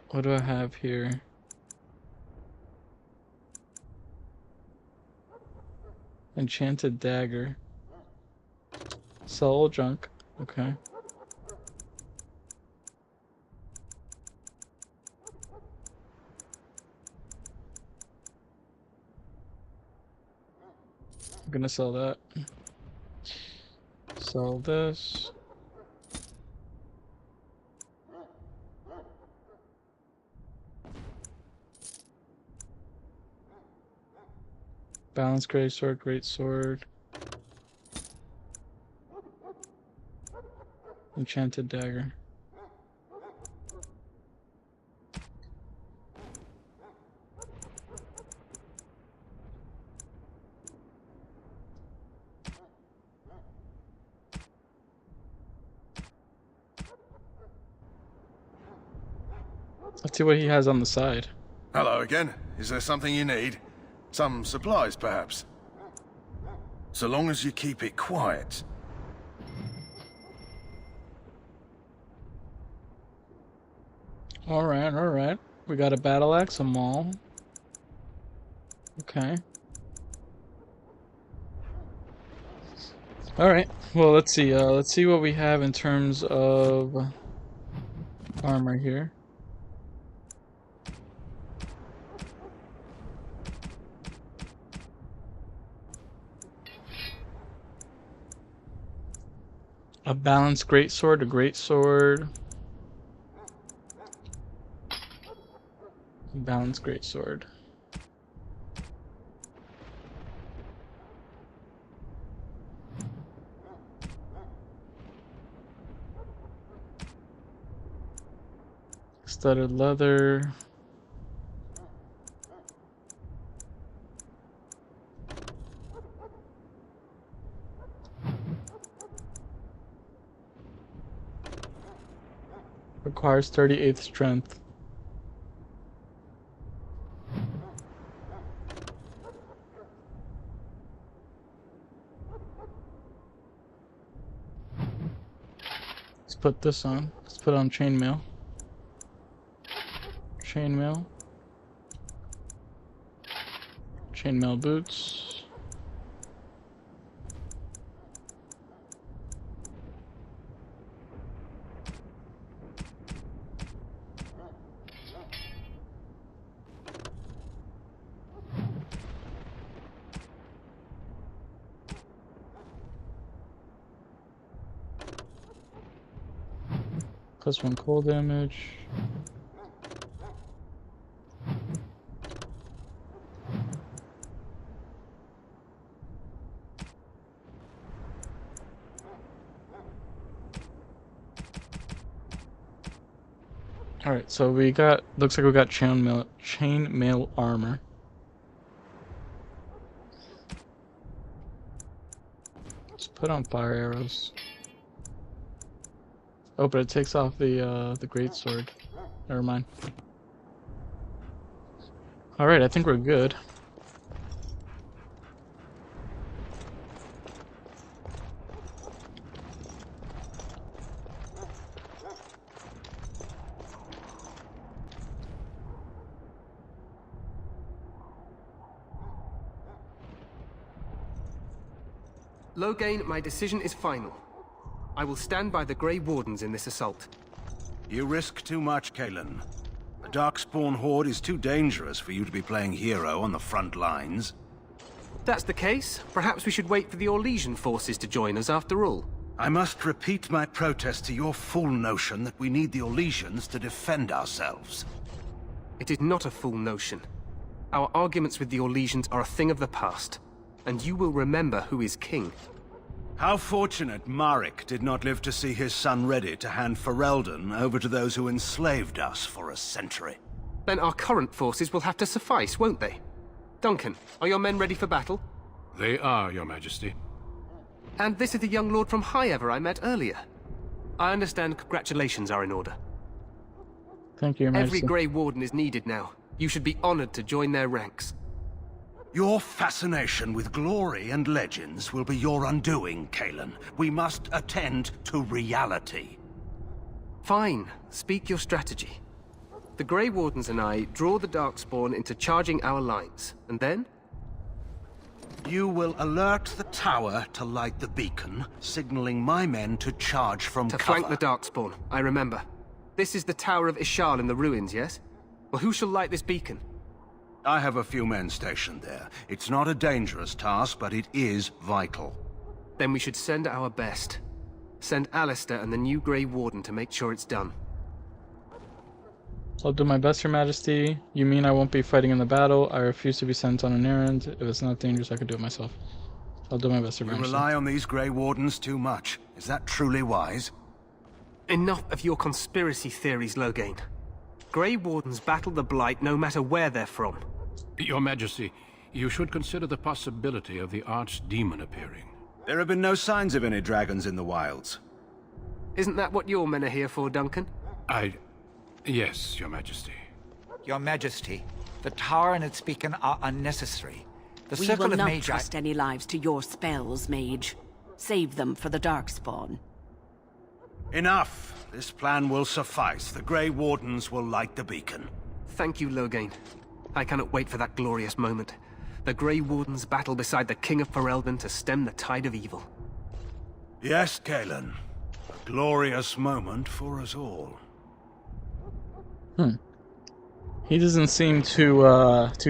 What do I have here? Enchanted dagger. Soul junk. Okay. I'm gonna sell that. Sell this. Balanced great sword, great sword. Enchanted dagger. Let's see what he has on the side. Hello again. Is there something you need? Some supplies, perhaps? So long as you keep it quiet. Alright, alright. We got a battle axe, a maul. Okay. Alright, well let's see what we have in terms of armor here. A balanced greatsword, a greatsword. Balanced greatsword. Studded leather. Requires 38th strength. Let's put this on. Let's put on chainmail. Chainmail. Chainmail boots. +1 cold damage. Alright, so we got, looks like we got chainmail armor. Let's put on fire arrows. Oh, but it takes off the greatsword. Never mind. Alright, I think we're good. Loghain, my decision is final. I will stand by the Grey Wardens in this assault. You risk too much, Kalen. The Darkspawn Horde is too dangerous for you to be playing hero on the front lines. If that's the case, perhaps we should wait for the Orlesian forces to join us after all. I must repeat my protest to your fool notion that we need the Orlesians to defend ourselves. It is not a fool notion. Our arguments with the Orlesians are a thing of the past, and you will remember who is king. How fortunate Marek did not live to see his son ready to hand Ferelden over to those who enslaved us for a century. Then our current forces will have to suffice, won't they? Duncan, are your men ready for battle? They are, Your Majesty. And this is the young lord from Highever I met earlier. I understand congratulations are in order. Thank you, Your Majesty. Every Grey Warden is needed now. You should be honored to join their ranks. Your fascination with glory and legends will be your undoing, Kalen. We must attend to reality. Fine. Speak your strategy. The Grey Wardens and I draw the Darkspawn into charging our lines, and then? You will alert the tower to light the beacon, signaling my men to charge from cover. To flank the Darkspawn, I remember. This is the Tower of Ishal in the ruins, yes? Well, who shall light this beacon? I have a few men stationed there. It's not a dangerous task, but it is vital. Then we should send our best. Send Alistair and the new Grey Warden to make sure it's done. I'll do my best, Your Majesty. You mean I won't be fighting in the battle? I refuse to be sent on an errand. If it's not dangerous, I could do it myself. I'll do my best, Your Majesty. You rely on these Grey Wardens too much. Is that truly wise? Enough of your conspiracy theories, Loghain. Grey Wardens battle the Blight no matter where they're from. Your Majesty, you should consider the possibility of the Archdemon appearing. There have been no signs of any dragons in the wilds. Isn't that what your men are here for, Duncan? Yes, Your Majesty. Your Majesty, the tower and its beacon are unnecessary. The We circle will of not Magi... trust any lives to your spells, Mage. Save them for the Darkspawn. Enough! This plan will suffice. The Grey Wardens will light the beacon. Thank you, Loghain. I cannot wait for that glorious moment. The Grey Wardens battle beside the King of Ferelden to stem the tide of evil. Yes, Kalen. A glorious moment for us all. He doesn't seem too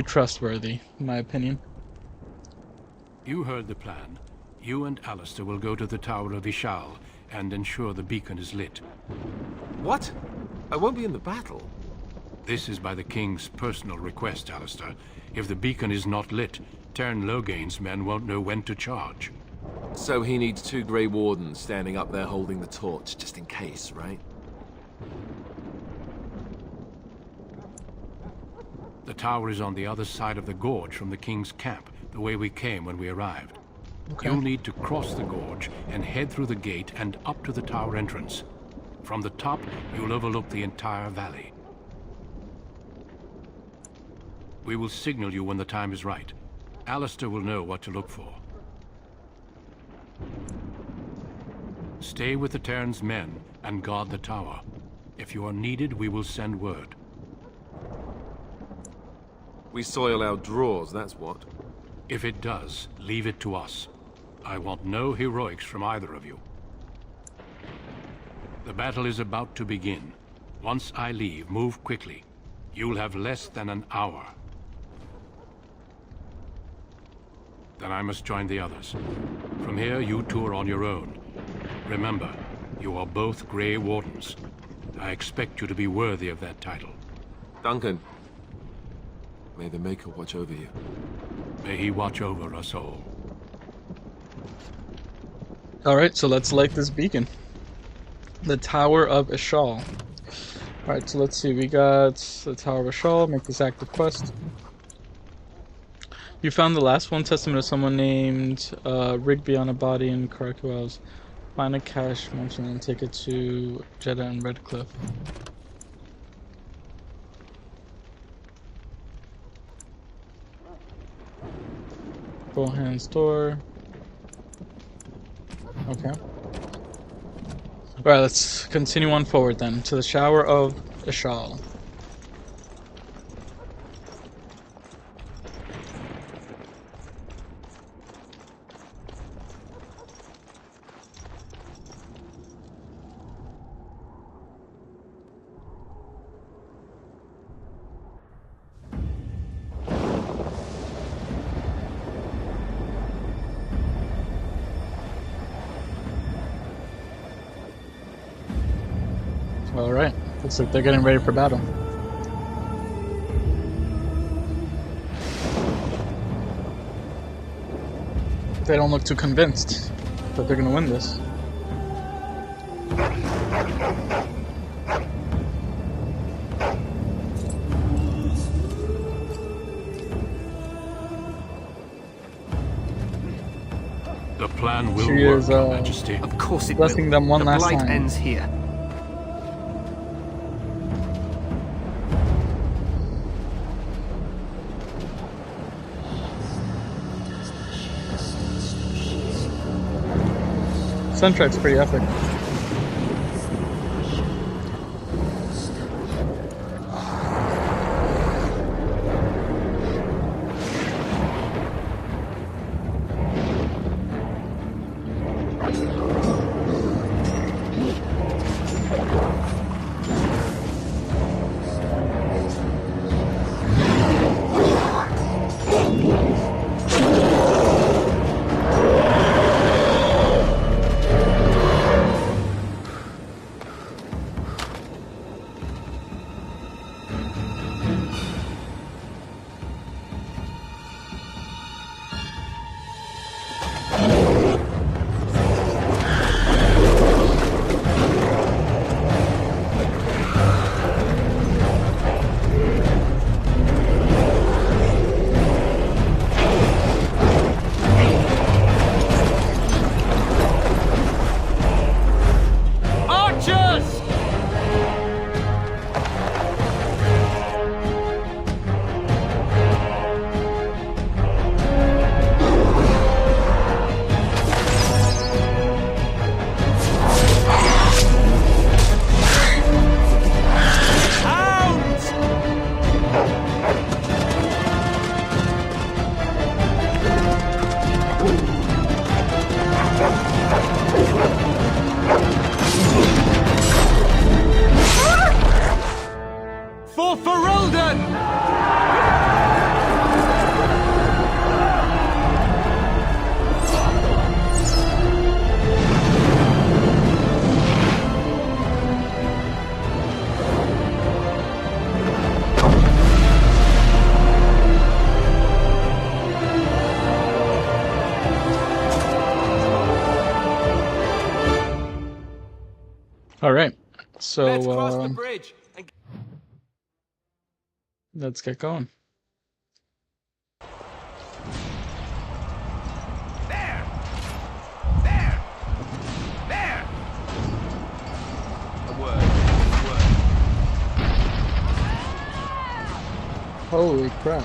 trustworthy, in my opinion. You heard the plan. You and Alistair will go to the Tower of Ishal and ensure the beacon is lit. What? I won't be in the battle. This is by the King's personal request, Alistair. If the beacon is not lit, Tern Loghain's men won't know when to charge. So he needs 2 Grey Wardens standing up there holding the torch, just in case, right? The tower is on the other side of the gorge from the king's camp, the way we came when we arrived. Okay. You'll need to cross the gorge and head through the gate and up to the tower entrance. From the top, you'll overlook the entire valley. We will signal you when the time is right. Alistair will know what to look for. Stay with the Terran's men and guard the tower. If you are needed, we will send word. We soil our drawers, that's what. If it does, leave it to us. I want no heroics from either of you. The battle is about to begin. Once I leave, move quickly. You'll have less than an hour. Then I must join the others. From here, you two are on your own. Remember, you are both Grey Wardens. I expect you to be worthy of that title. Duncan, may the Maker watch over you. May he watch over us all. Alright, so let's light this beacon. The Tower of Ishal. Alright, so let's see. We got the Tower of Ishal. Make this active quest. You found the last one, testament of someone named Rigby on a body in Karakuels. Find a cache mention and take it to Jeddah and Redcliffe. Bohan store. Okay. Alright, let's continue on forward then to the Shower of Ishal. Alright, looks like they're getting ready for battle. They don't look too convinced that they're gonna win this. The plan will She work, is, Your Majesty. Of course it blessing will. them one the last blight time. ends here. Soundtrack's pretty epic. Alright, so Let's cross the bridge. let's get going. Holy crap.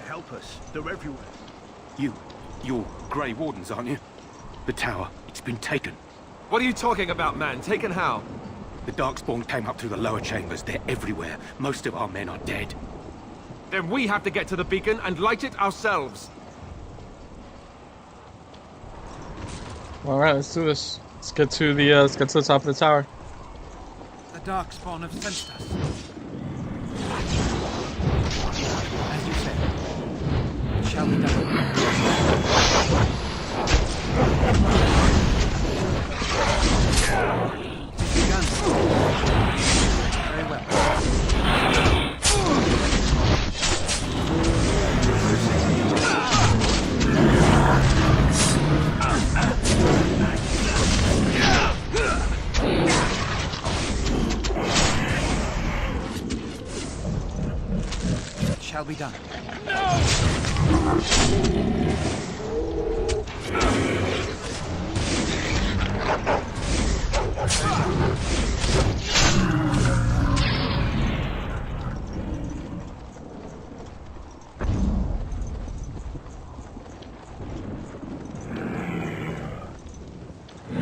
Help us. They're everywhere. You're Grey Wardens, aren't you? The tower, it's been taken. What are you talking about, man? Taken how? The Darkspawn came up through the lower chambers. They're everywhere. Most of our men are dead. Then we have to get to the beacon and light it ourselves. Alright, let's do this. Let's get to the top of the tower. The Darkspawn have sensed us. As you said, it shall be done. Begun. Very well. It shall be done.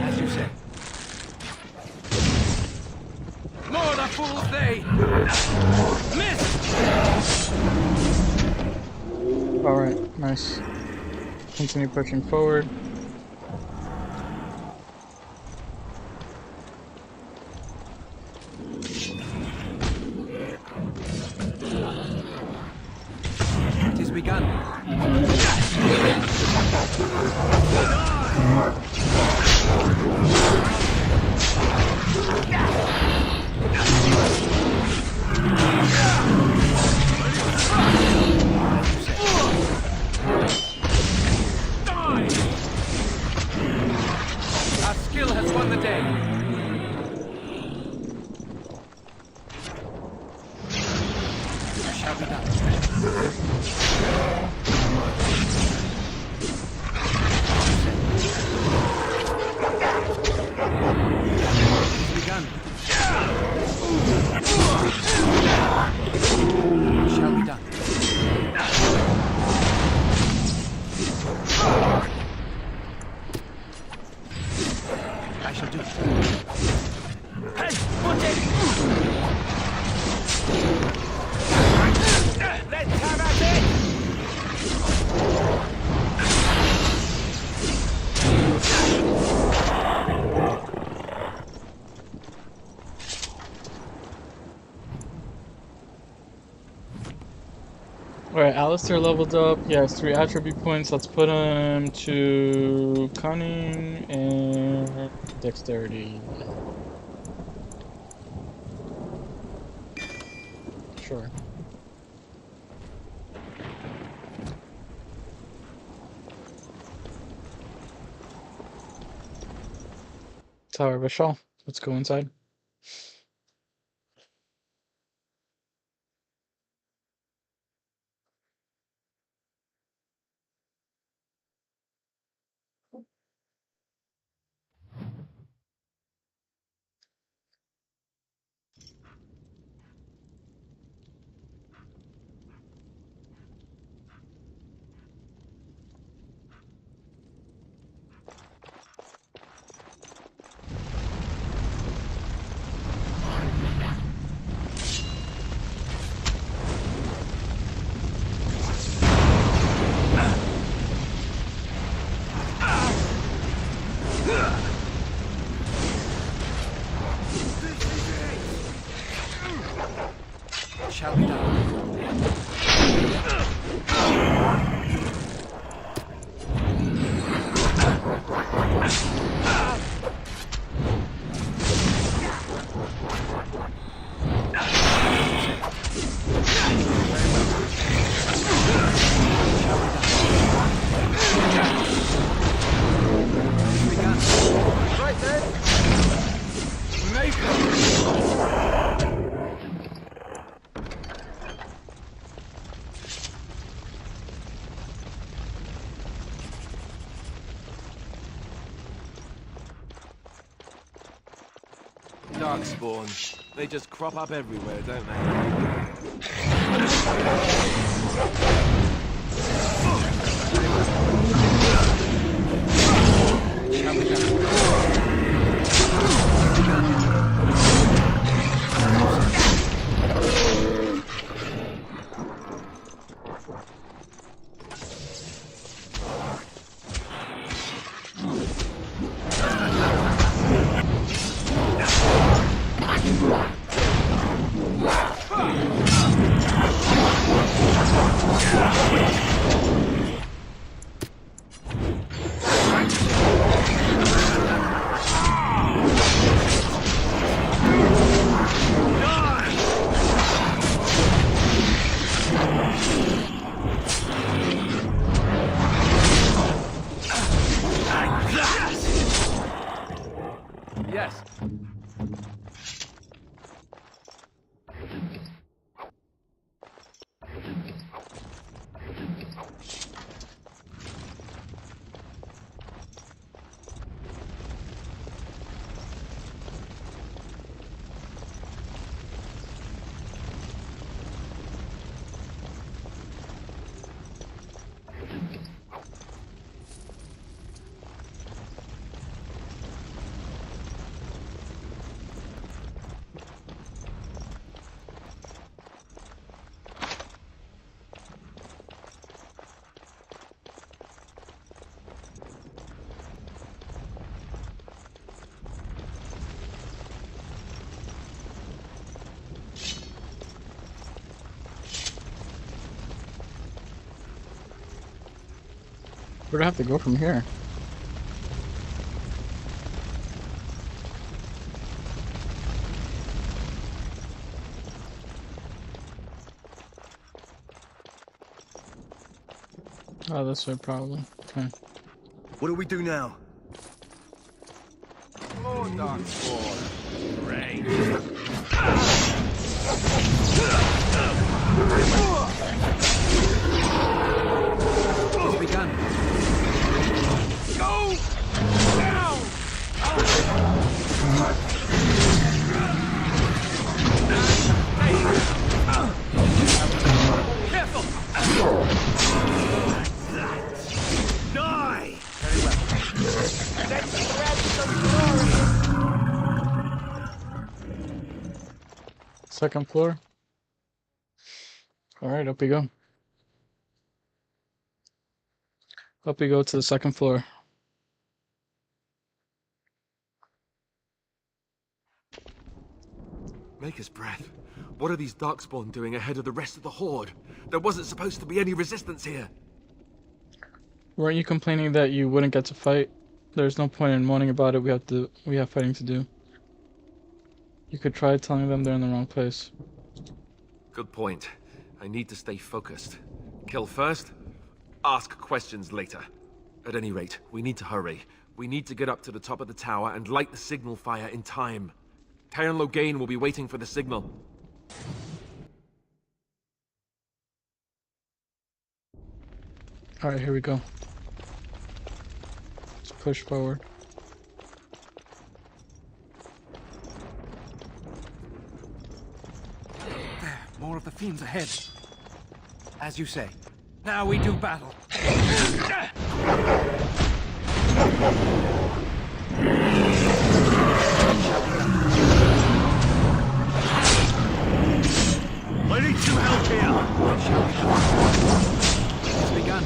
As you say. More the fools they! Miss! Alright, nice. Continue pushing forward. It is begun. Our skill has won the day. It shall be done. It's begun. It shall be done. I shall do it. Hey, watch it! Let's have at it! Alright, Alistair leveled up. He has 3 attribute points. Let's put him to cunning and dexterity. Sure. Tower of Vishal. Let's go inside. Darkspawn. They just crop up everywhere, don't they? Yes. Where do I have to go from here? Oh, this way probably. Okay. What do we do now? More Darkspawn. Great. It's begun. Go! Down! Careful! Die! Very well. Let's grab some glory! Second floor. Alright, up we go. Up we go to the second floor. Maker's breath. What are these Darkspawn doing ahead of the rest of the Horde? There wasn't supposed to be any resistance here. Weren't you complaining that you wouldn't get to fight? There's no point in moaning about it. We have fighting to do. You could try telling them they're in the wrong place. Good point. I need to stay focused. Kill first, ask questions later. At any rate, we need to hurry. We need to get up to the top of the tower and light the signal fire in time. Taron Logain will be waiting for the signal. Alright, here we go. Let's push forward. There, more of the fiends ahead. As you say. Now we do battle. I need some help here. It's begun.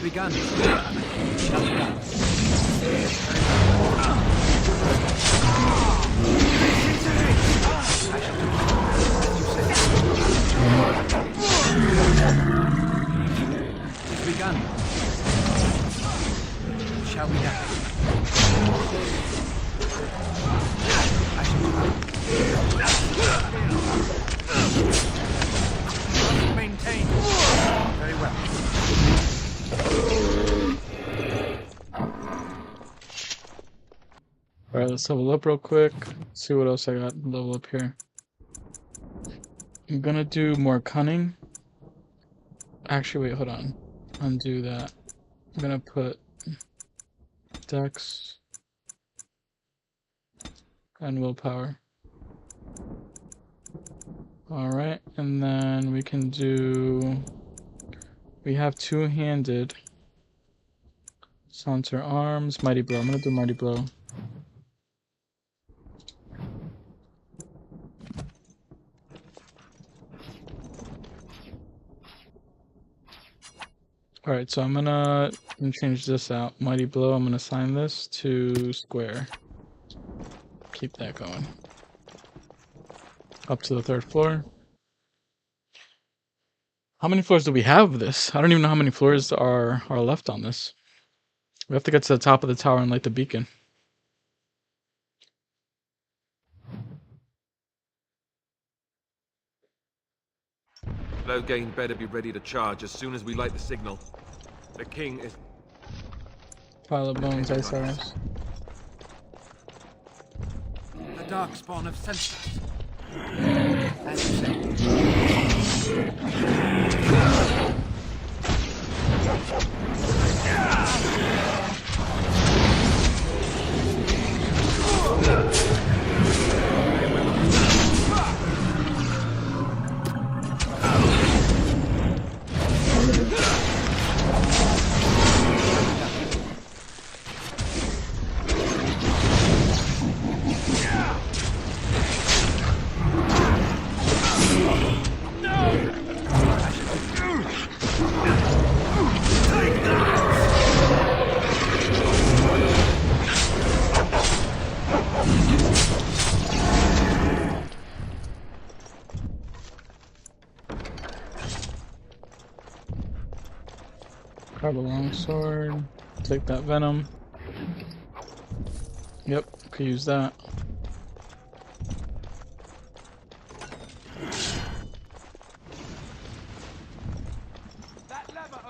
Begun. Alright, let's level up real quick. See what else I got level up here. I'm gonna do more cunning. Actually, wait, hold on. Undo that. I'm gonna put Dex and willpower. Alright, and then we can do... We have two-handed. Saunter arms, mighty blow. I'm gonna do mighty blow. Alright, so I'm gonna change this out. Mighty blow, I'm gonna assign this to square. Keep that going. Up to the 3rd floor. How many floors do we have of this? I don't even know how many floors are left on this. We have to get to the top of the tower and light the beacon. Loghain better be ready to charge as soon as we light the signal. The king is... Pile of bones, ice arrows. The darkspawn have sent us. As you say. Grab a longsword. Take that venom. Yep, could use that.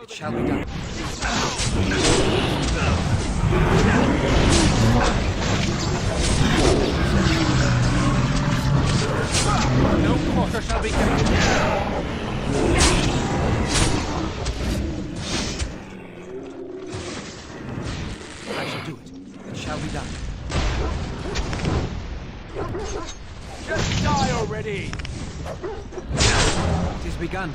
It shall be done. No quarter shall be given. I shall do it. It shall be done. Just die already! It is begun.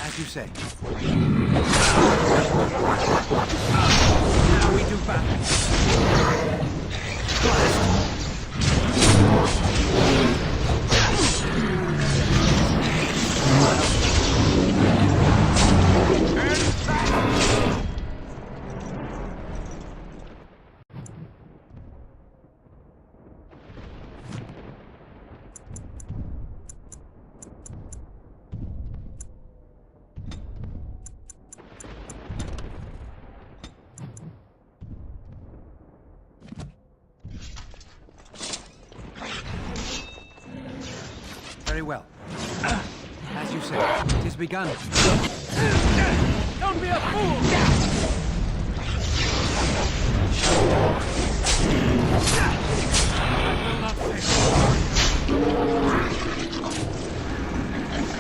As you say. Now we do battle. Very well. As you say, it is begun. Don't be a fool!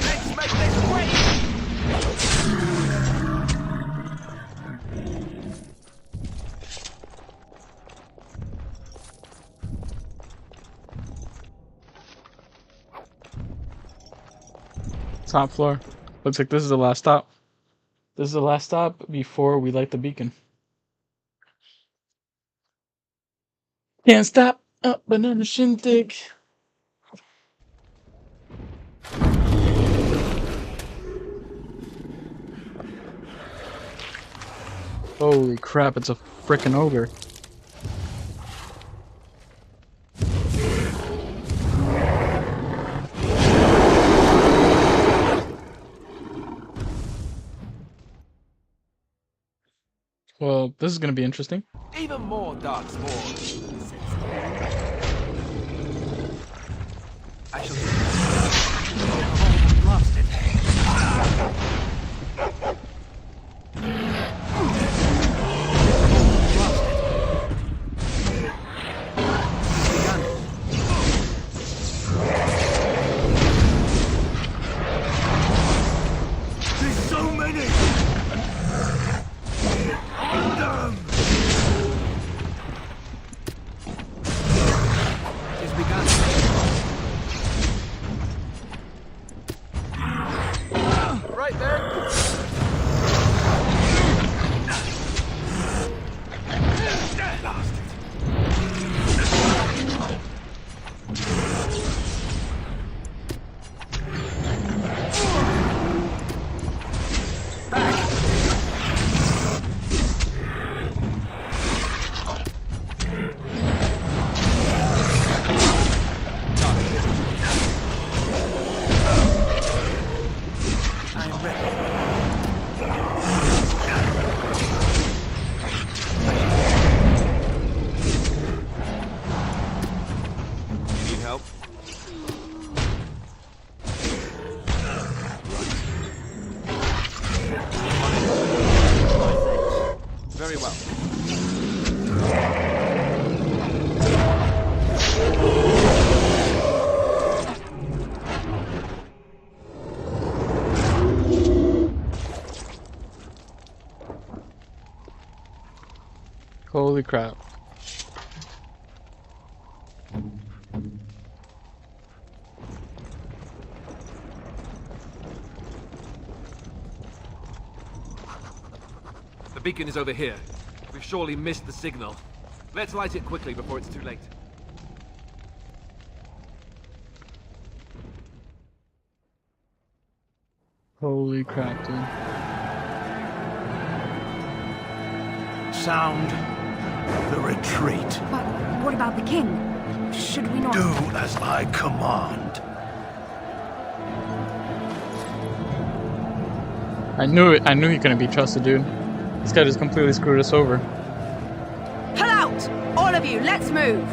Let's make this quick! Top floor. Looks like this is the last stop. This is the last stop before we light the beacon. Can't stop up banana shindig. Holy crap, it's a frickin' ogre. Well, this is gonna be interesting. Even more darkspawn. I shall almost lost it. There's so many! It's begun. Right there. Need help? Very well. Holy crap. The beacon is over here. We've surely missed the signal. Let's light it quickly before it's too late. Holy crap, dude. Sound the retreat. But what about the king? Should we not... Do as I command. I knew it. I knew he couldn't be trusted, dude. This guy just completely screwed us over. Pull out! All of you, let's move!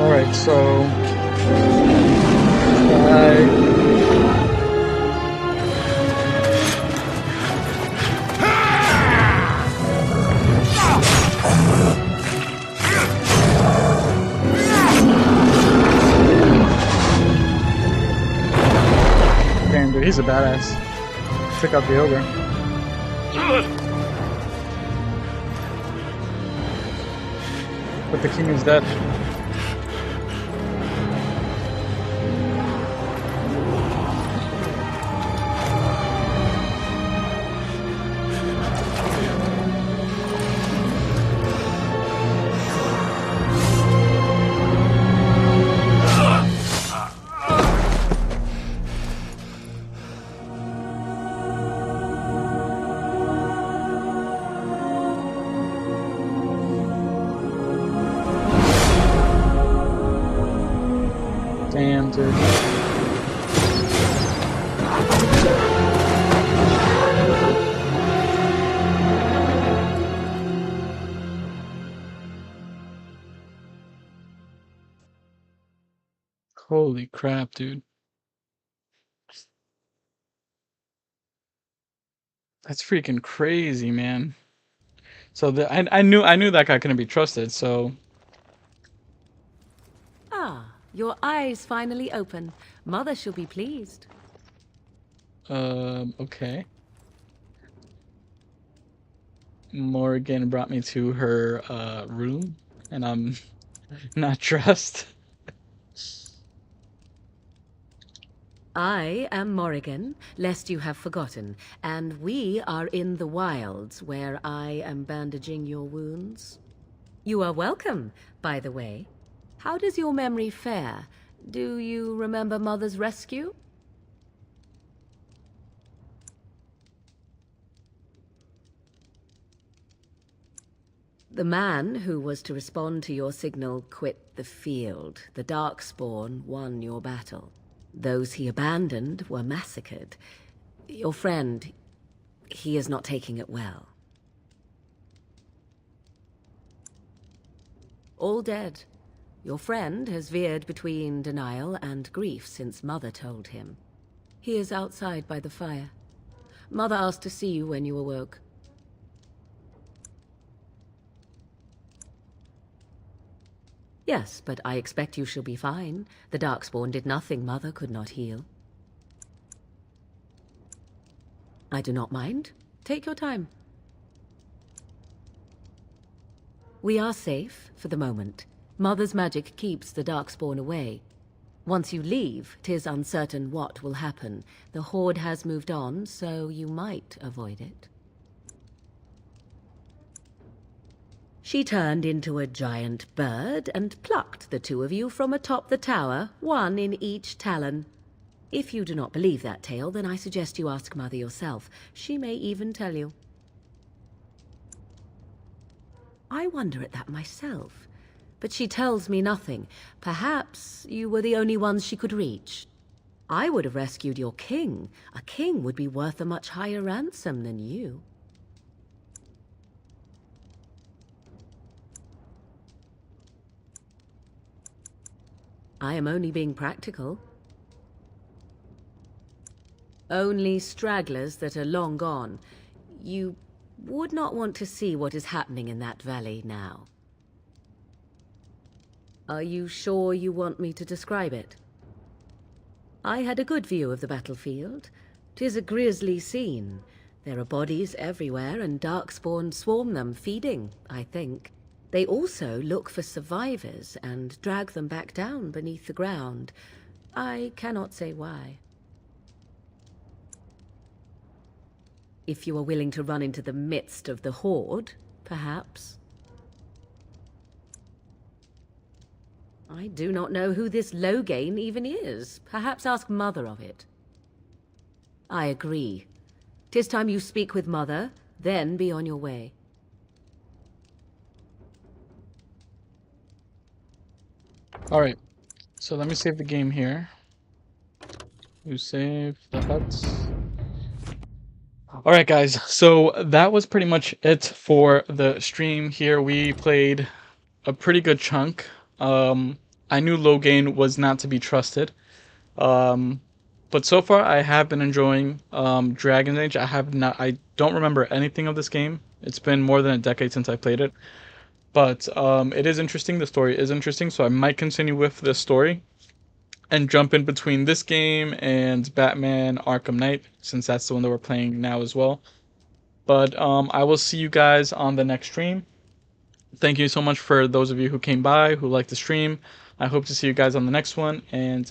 Alright, so... Damn, dude, he's a badass. Took out the ogre. But the king is dead. Damn, dude. Holy crap, dude. That's freaking crazy, man. So I knew that guy couldn't be trusted, so Ah, your eyes finally open. Mother shall be pleased. okay. Morgan brought me to her room, and I'm not dressed. I am Morrigan, lest you have forgotten, and we are in the wilds where I am bandaging your wounds. You are welcome, by the way. How does your memory fare? Do you remember Mother's rescue? The man who was to respond to your signal quit the field. The Darkspawn won your battle. Those he abandoned were massacred. Your friend, he is not taking it well. All dead. Your friend has veered between denial and grief since Mother told him. He is outside by the fire. Mother asked to see you when you awoke. Yes, but I expect you shall be fine. The Darkspawn did nothing Mother could not heal. I do not mind. Take your time. We are safe, for the moment. Mother's magic keeps the Darkspawn away. Once you leave, 'tis uncertain what will happen. The Horde has moved on, so you might avoid it. She turned into a giant bird and plucked the two of you from atop the tower, one in each talon. If you do not believe that tale, then I suggest you ask Mother yourself. She may even tell you. I wonder at that myself, but she tells me nothing. Perhaps you were the only ones she could reach. I would have rescued your king. A king would be worth a much higher ransom than you. I am only being practical. Only stragglers that are long gone. You would not want to see what is happening in that valley now. Are you sure you want me to describe it? I had a good view of the battlefield. 'Tis a grisly scene. There are bodies everywhere, and Darkspawn swarm them, feeding, I think. They also look for survivors and drag them back down beneath the ground. I cannot say why. If you are willing to run into the midst of the Horde, perhaps. I do not know who this Loghain even is. Perhaps ask Mother of it. I agree. 'Tis time you speak with Mother, then be on your way. Alright, so let me save the game here. You save the huts. Alright guys, so that was pretty much it for the stream here. We played a pretty good chunk. I knew Loghain was not to be trusted. But so far I have been enjoying Dragon Age. I don't remember anything of this game. It's been more than a decade since I played it. But it is interesting. The story is interesting, so I might continue with this story and jump in between this game and Batman Arkham Knight, since that's the one that we're playing now as well. But I will see you guys on the next stream. Thank you so much for those of you who came by, who liked the stream. I hope to see you guys on the next one, and